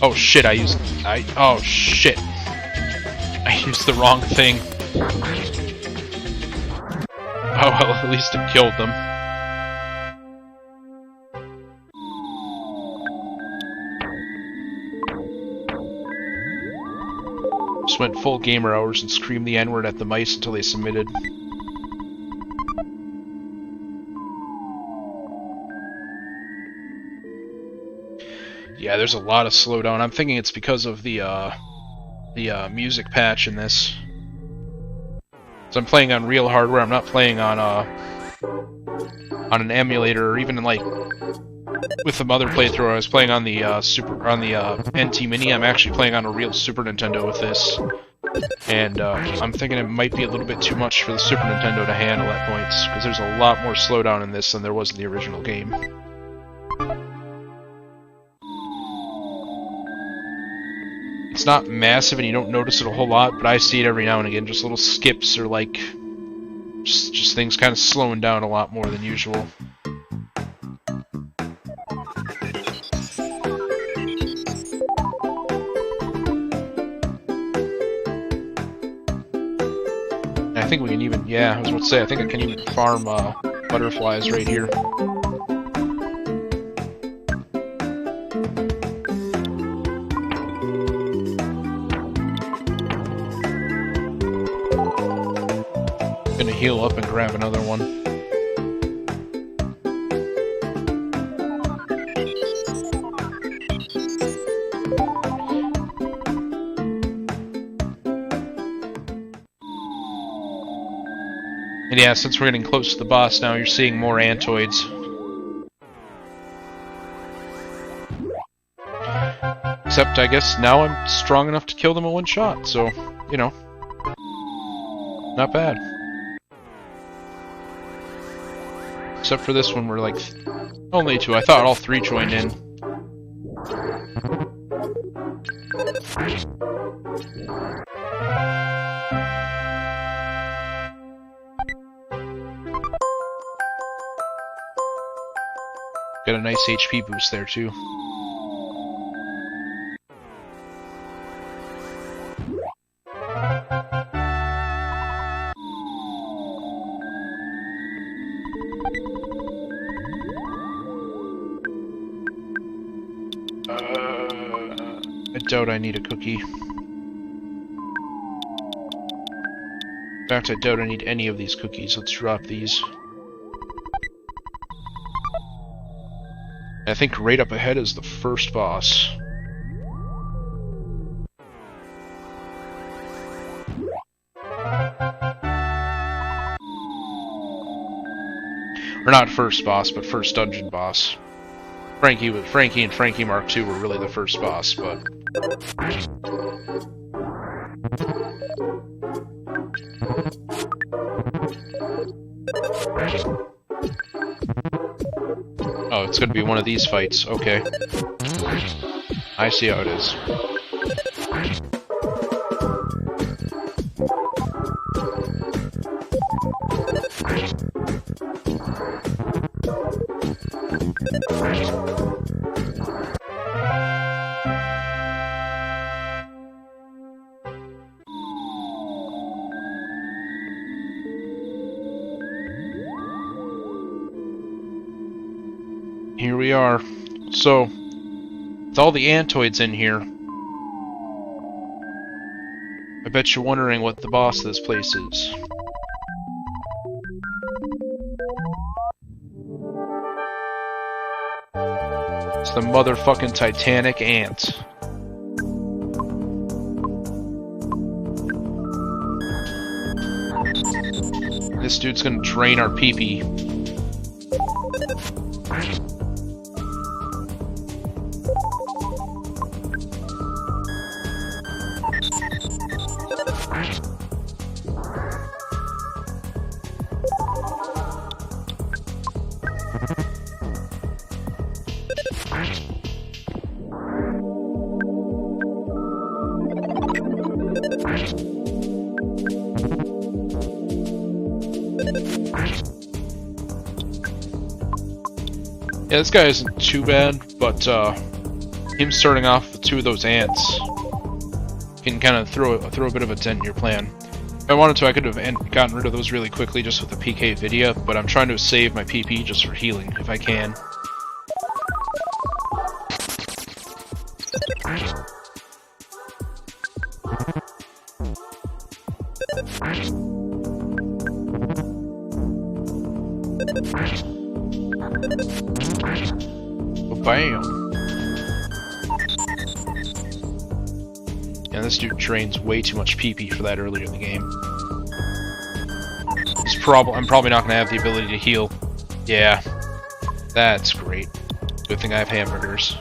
Speaker 1: Oh shit! Oh shit! I used the wrong thing. Oh well, at least it killed them. Just went full gamer hours and screamed the N-word at the mice until they submitted. Yeah, there's a lot of slowdown. I'm thinking it's because of the music patch in this. So I'm playing on real hardware. I'm not playing on an emulator, or even like with the mother playthrough. I was playing on the NT Mini. I'm actually playing on a real Super Nintendo with this, and I'm thinking it might be a little bit too much for the Super Nintendo to handle at points, because there's a lot more slowdown in this than there was in the original game. It's not massive and you don't notice it a whole lot, but I see it every now and again, just little skips or like just things kind of slowing down a lot more than usual. I think we can even, yeah, I was about to say, I think I can even farm butterflies right here. Gonna heal up and grab another one. And yeah, since we're getting close to the boss now, you're seeing more Antoids. Except, I guess, now I'm strong enough to kill them in one shot, so, you know, not bad. Except for this one, we're like, only 2. I thought all 3 joined in. Got a nice HP boost there, too. I doubt I need a cookie. In fact, I doubt I need any of these cookies. Let's drop these. I think right up ahead is the first boss. Or not first boss, but first dungeon boss. Frankie and Frankie Mark II were really the first boss, but... Oh, it's gonna be one of these fights. Okay. I see how it is. Here we are. So, with all the Antoids in here, I bet you're wondering what the boss of this place is. It's the motherfucking Titanic Ant. This dude's gonna drain our pee-pee. Yeah, this guy isn't too bad, but him starting off with two of those ants can kind of throw a bit of a dent in your plan. If I wanted to, I could have gotten rid of those really quickly just with the PK Vidya, but I'm trying to save my PP just for healing, if I can. Bam! Yeah, this dude drains way too much PP for that earlier in the game. I'm probably not going to have the ability to heal. Yeah, that's great. Good thing I have hamburgers.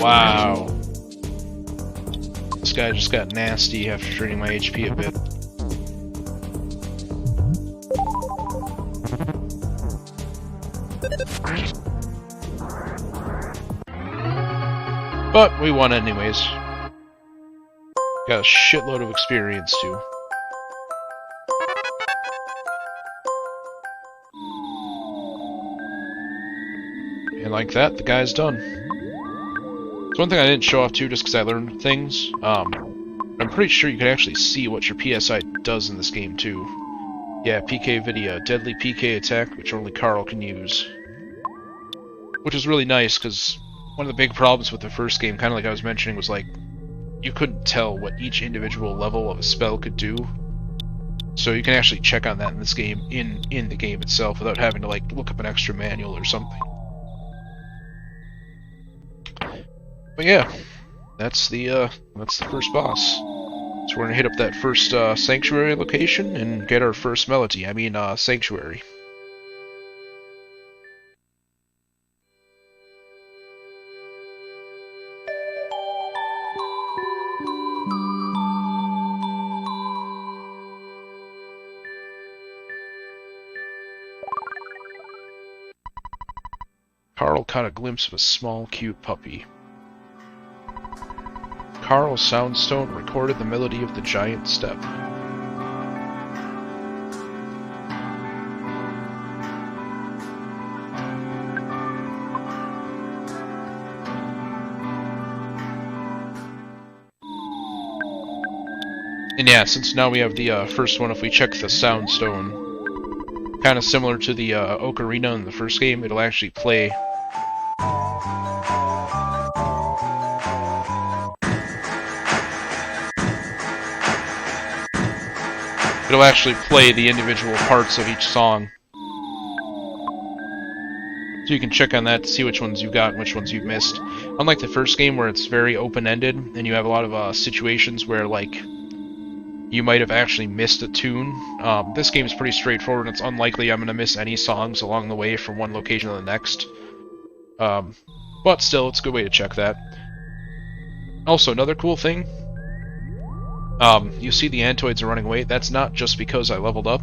Speaker 1: Wow. This guy just got nasty after draining my HP a bit. But we won anyways. Got a shitload of experience too. And like that, the guy's done. So one thing I didn't show off too, just because I learned things, I'm pretty sure you can actually see what your PSI does in this game too. Yeah, PK Vidya, deadly PK attack, which only Carl can use. Which is really nice, because one of the big problems with the first game, kind of like I was mentioning, was like, you couldn't tell what each individual level of a spell could do. So you can actually check on that in this game, in the game itself, without having to like look up an extra manual or something. But yeah, that's the first boss. So we're gonna hit up that first sanctuary location and get our first melody. I mean, sanctuary. Carl caught a glimpse of a small, cute puppy. Carl's Soundstone recorded the melody of the giant step. And yeah, since now we have the first one, if we check the Soundstone, kind of similar to the Ocarina in the first game, it'll actually play. It'll actually play the individual parts of each song. So So you can check on that to see which ones you got and which ones you've missed. Unlike the first game where it's very open-ended, and you have a lot of situations where, like, you might have actually missed a tune. This game is pretty straightforward, and it's unlikely I'm going to miss any songs along the way from one location to the next. But still, it's a good way to check that. Also, another cool thing, you see the Antoids are running away. That's not just because I leveled up.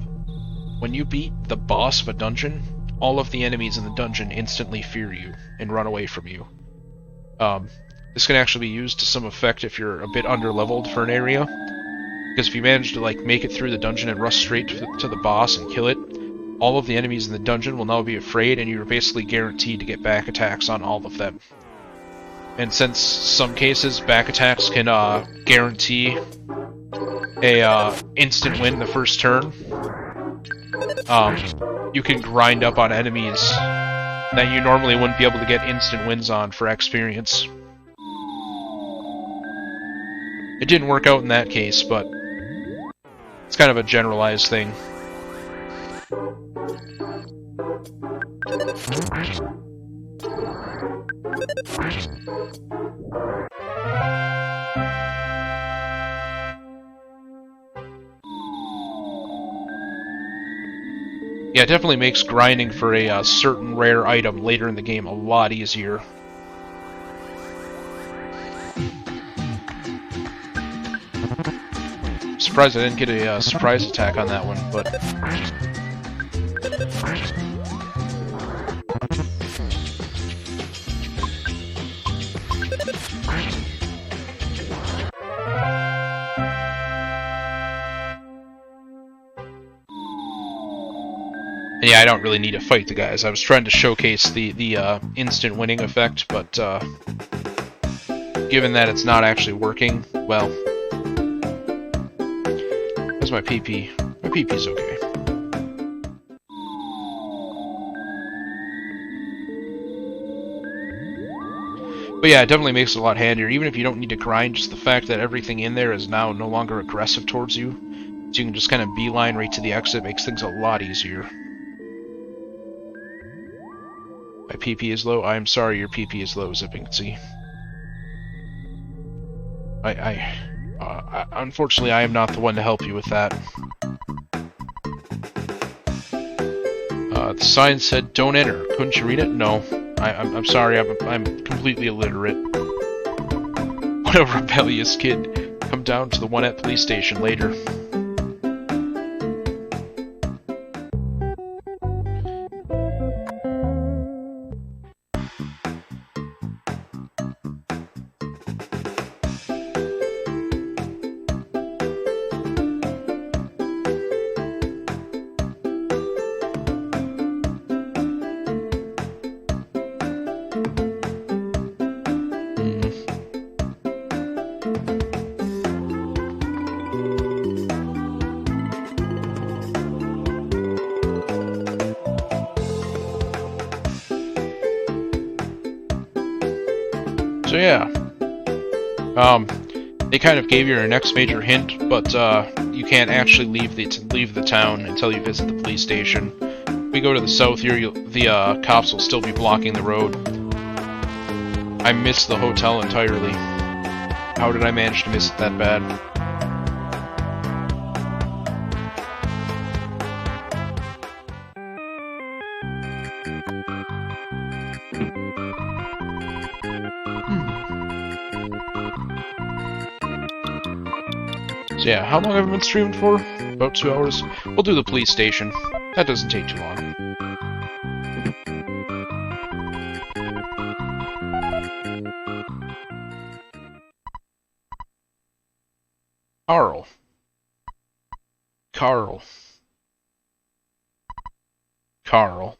Speaker 1: When you beat the boss of a dungeon, all of the enemies in the dungeon instantly fear you and run away from you. This can actually be used to some effect if you're a bit under-leveled for an area. Because if you manage to like make it through the dungeon and rush straight to the boss and kill it, all of the enemies in the dungeon will now be afraid, and you're basically guaranteed to get back attacks on all of them. And since some cases back attacks can guarantee a instant win the first turn, you can grind up on enemies that you normally wouldn't be able to get instant wins on for experience. It didn't work out in that case, but it's kind of a generalized thing. Yeah, it definitely makes grinding for a certain rare item later in the game a lot easier. Surprised I didn't get a surprise attack on that one, but... And yeah, I don't really need to fight the guys. I was trying to showcase the instant winning effect, but given that it's not actually working, well... How's my PP? My PP's okay. But yeah, it definitely makes it a lot handier. Even if you don't need to grind, just the fact that everything in there is now no longer aggressive towards you, so you can just kind of beeline right to the exit, makes things a lot easier. My PP is low. I'm sorry your PP is low, Zippingtsy. Unfortunately, I am not the one to help you with that. The sign said, "Don't enter." Couldn't you read it? No. I'm sorry, I'm completely illiterate. What a rebellious kid. Come down to the one at police station later. So yeah, they kind of gave you your next major hint, but you can't actually leave the town until you visit the police station. If we go to the south here, the cops will still be blocking the road. I missed the hotel entirely. How did I manage to miss it that bad? So yeah, how long have I been streaming for? About 2 hours? We'll do the police station. That doesn't take too long. Carl.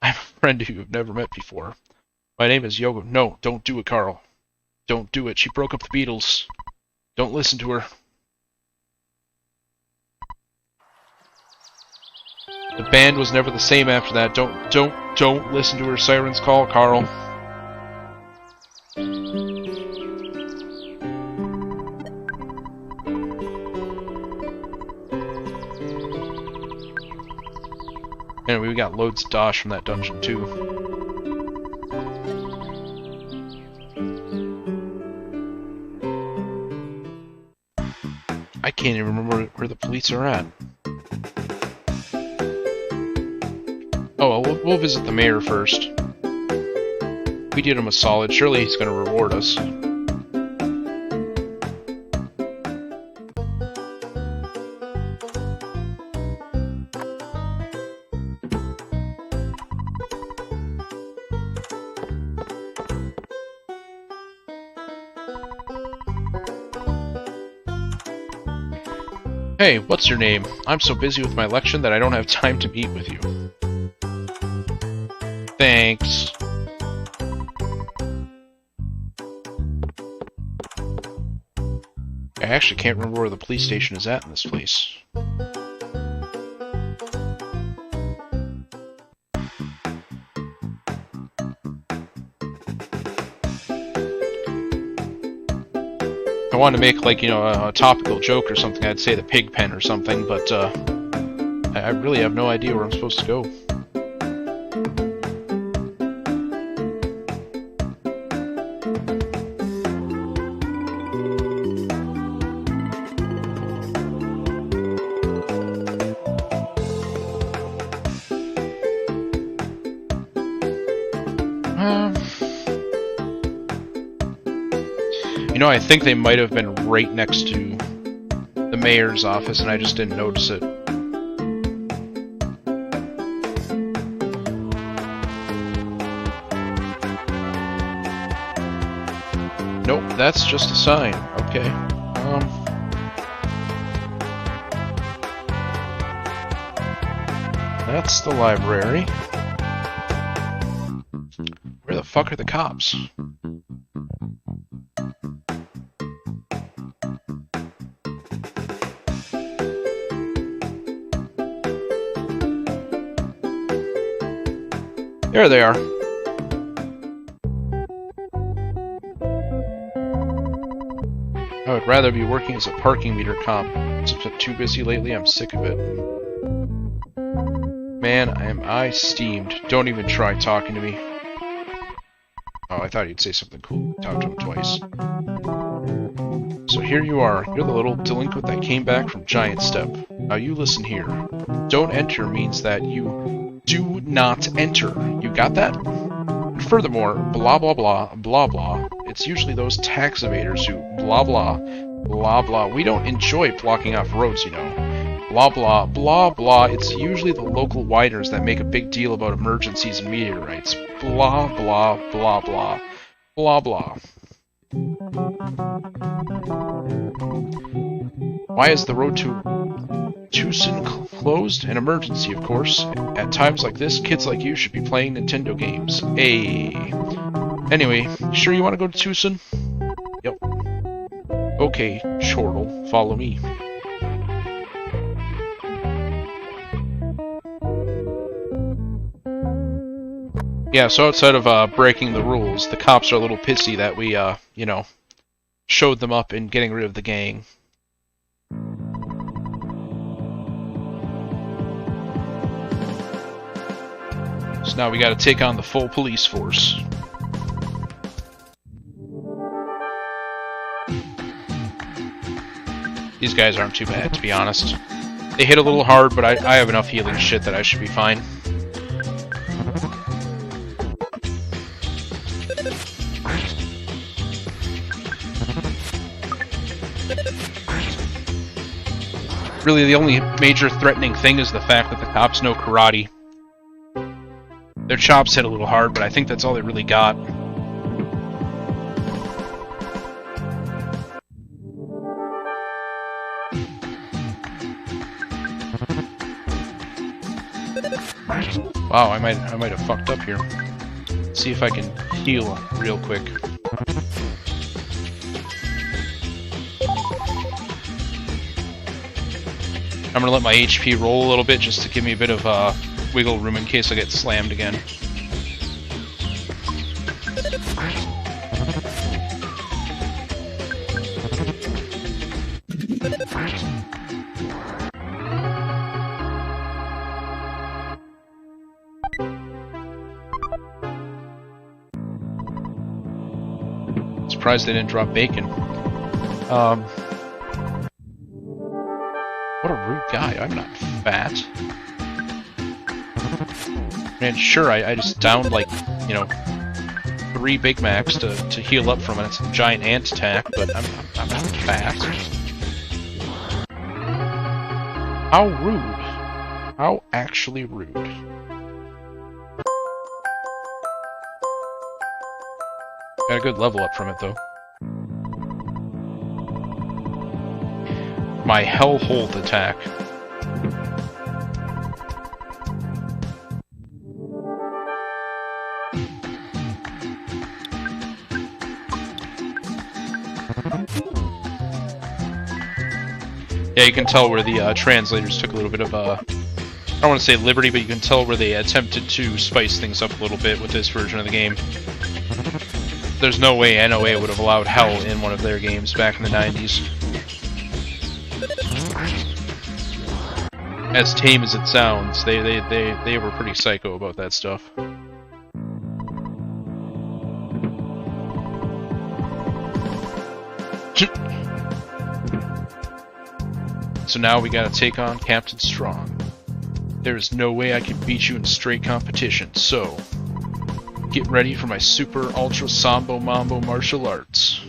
Speaker 1: I have a friend who you've never met before. My name is Yogo. No, don't do it, Carl. Don't do it. She broke up the Beatles. Don't listen to her. The band was never the same after that. Don't listen to her siren's call, Carl. Anyway, we got loads of dosh from that dungeon, too. I can't even remember where the police are at. Oh, well, we'll visit the mayor first. We did him a solid. Surely he's going to reward us. Hey, what's your name? I'm so busy with my election that I don't have time to meet with you. Thanks. I actually can't remember where the police station is at in this place. If I wanted to make, like, you know, a topical joke or something, I'd say the pig pen or something, but, I really have no idea where I'm supposed to go. You know, I think they might have been right next to the mayor's office, and I just didn't notice it. Nope, that's just a sign. Okay. That's the library. Where the fuck are the cops? There they are. I would rather be working as a parking meter cop. It's been too busy lately, I'm sick of it. Man, am I steamed. Don't even try talking to me. Oh, I thought you'd say something cool. Talk to him twice. So here you are. You're the little delinquent that came back from Giant Step. Now you listen here. Don't enter means that you do not enter. You got that? And furthermore, blah blah blah, blah blah. It's usually those tax evaders who blah blah, blah blah. We don't enjoy blocking off roads, you know. Blah blah, blah blah. It's usually the local whiners that make a big deal about emergencies and meteorites. Blah blah, blah blah, blah blah. Why is the road to Tucson closed? An emergency, of course. At times like this, kids like you should be playing Nintendo games. Hey. Anyway, sure you want to go to Tucson? Yep. Okay, Chortle, follow me. Yeah, so outside of breaking the rules, the cops are a little pissy that we, you know, showed them up in getting rid of the gang. So now we gotta take on the full police force. These guys aren't too bad, to be honest. They hit a little hard, but I have enough healing shit that I should be fine. Really, the only major threatening thing is the fact that the cops know karate. Their chops hit a little hard, but I think that's all they really got. Wow, I might have fucked up here. Let's see if I can heal real quick. I'm gonna let my HP roll a little bit just to give me a bit of wiggle room in case I get slammed again. surprised they didn't drop bacon. What a rude guy. I'm not fat. Man, sure, I just downed, like, you know, 3 Big Macs to heal up from a giant ant attack, but I'm not fat. How rude. How actually rude. Got a good level up from it, though. My Hellhold attack. Yeah, you can tell where the translators took a little bit of I don't want to say liberty, but you can tell where they attempted to spice things up a little bit with this version of the game. There's no way NOA would have allowed hell in one of their games back in the 90s. As tame as it sounds, they were pretty psycho about that stuff. So now we gotta take on Captain Strong. There is no way I can beat you in straight competition, so get ready for my super ultra sambo mambo martial arts.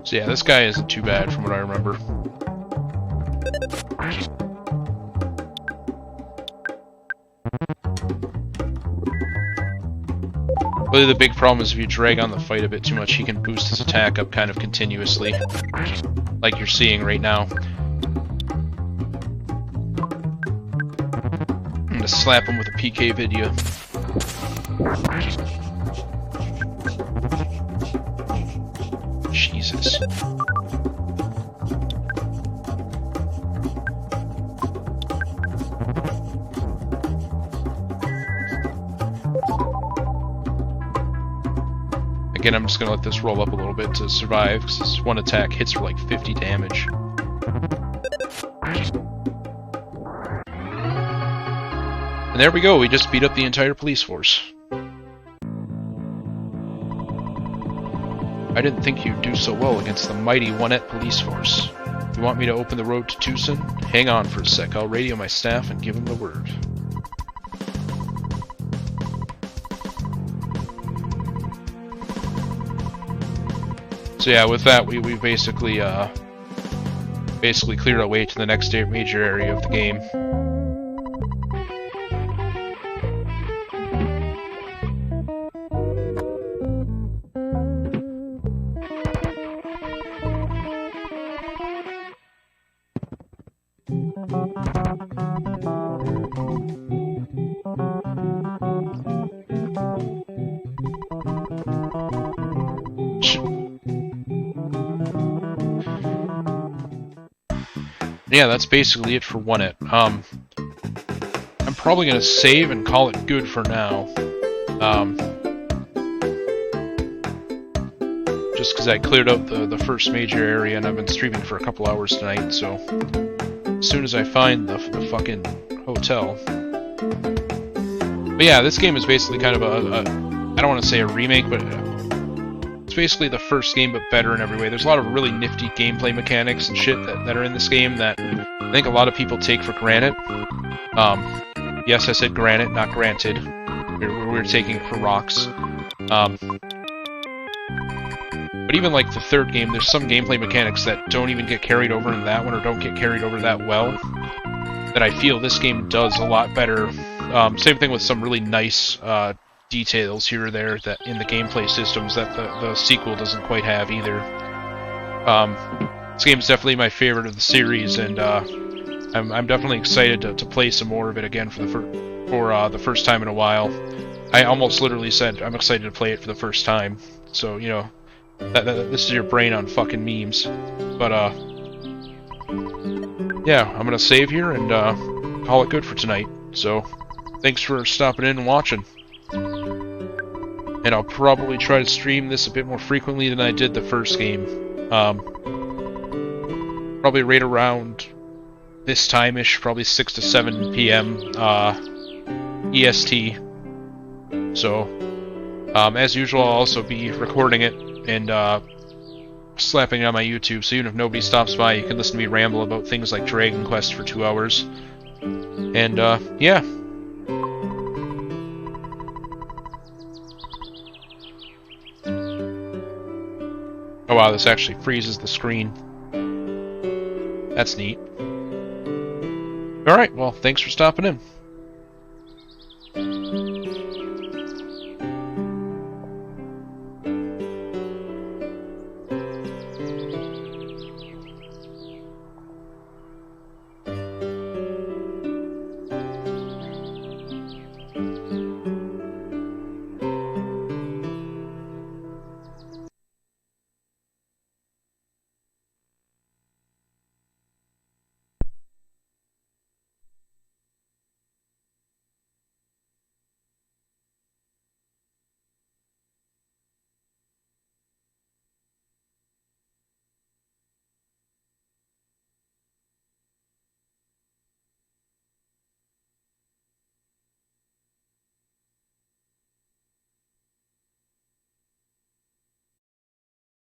Speaker 1: So yeah, this guy isn't too bad from what I remember. Really, the big problem is if you drag on the fight a bit too much, he can boost his attack up kind of continuously, like you're seeing right now. I'm gonna slap him with a PK video. Jesus. Again, I'm just gonna let this roll up a little bit to survive, because this one attack hits for like 50 damage. And there we go, we just beat up the entire police force. I didn't think you'd do so well against the mighty Onett police force. You want me to open the road to Tucson? Hang on for a sec, I'll radio my staff and give them the word. So yeah, with that, we basically cleared our way to the next major area of the game. Yeah, that's basically it for Onett. I'm probably gonna save and call it good for now. Just because I cleared out the first major area and I've been streaming for a couple hours tonight, so as soon as I find the fucking hotel. But yeah, this game is basically kind of I don't want to say a remake, but it's basically the first game, but better in every way. There's a lot of really nifty gameplay mechanics and shit that are in this game that I think a lot of people take for granted. Yes, I said granted, not granted. We're taking it for rocks. But even like the third game, there's some gameplay mechanics that don't even get carried over in that one, or don't get carried over that well, that I feel this game does a lot better. Same thing with some really nice details here or there that in the gameplay systems that the sequel doesn't quite have either. This game is definitely my favorite of the series, and I'm definitely excited to play some more of it again for the first time in a while. I almost literally said I'm excited to play it for the first time, so you know this is your brain on fucking memes. But yeah, I'm gonna save here and call it good for tonight. So thanks for stopping in and watching. And I'll probably try to stream this a bit more frequently than I did the first game.
Speaker 2: probably right around this time-ish, probably 6 to 7 p.m. EST. So, as usual, I'll also be recording it and slapping it on my YouTube, so even if nobody stops by, you can listen to me ramble about things like Dragon Quest for 2 hours. And, yeah. Oh wow, this actually freezes the screen. That's neat. Alright, well, thanks for stopping in.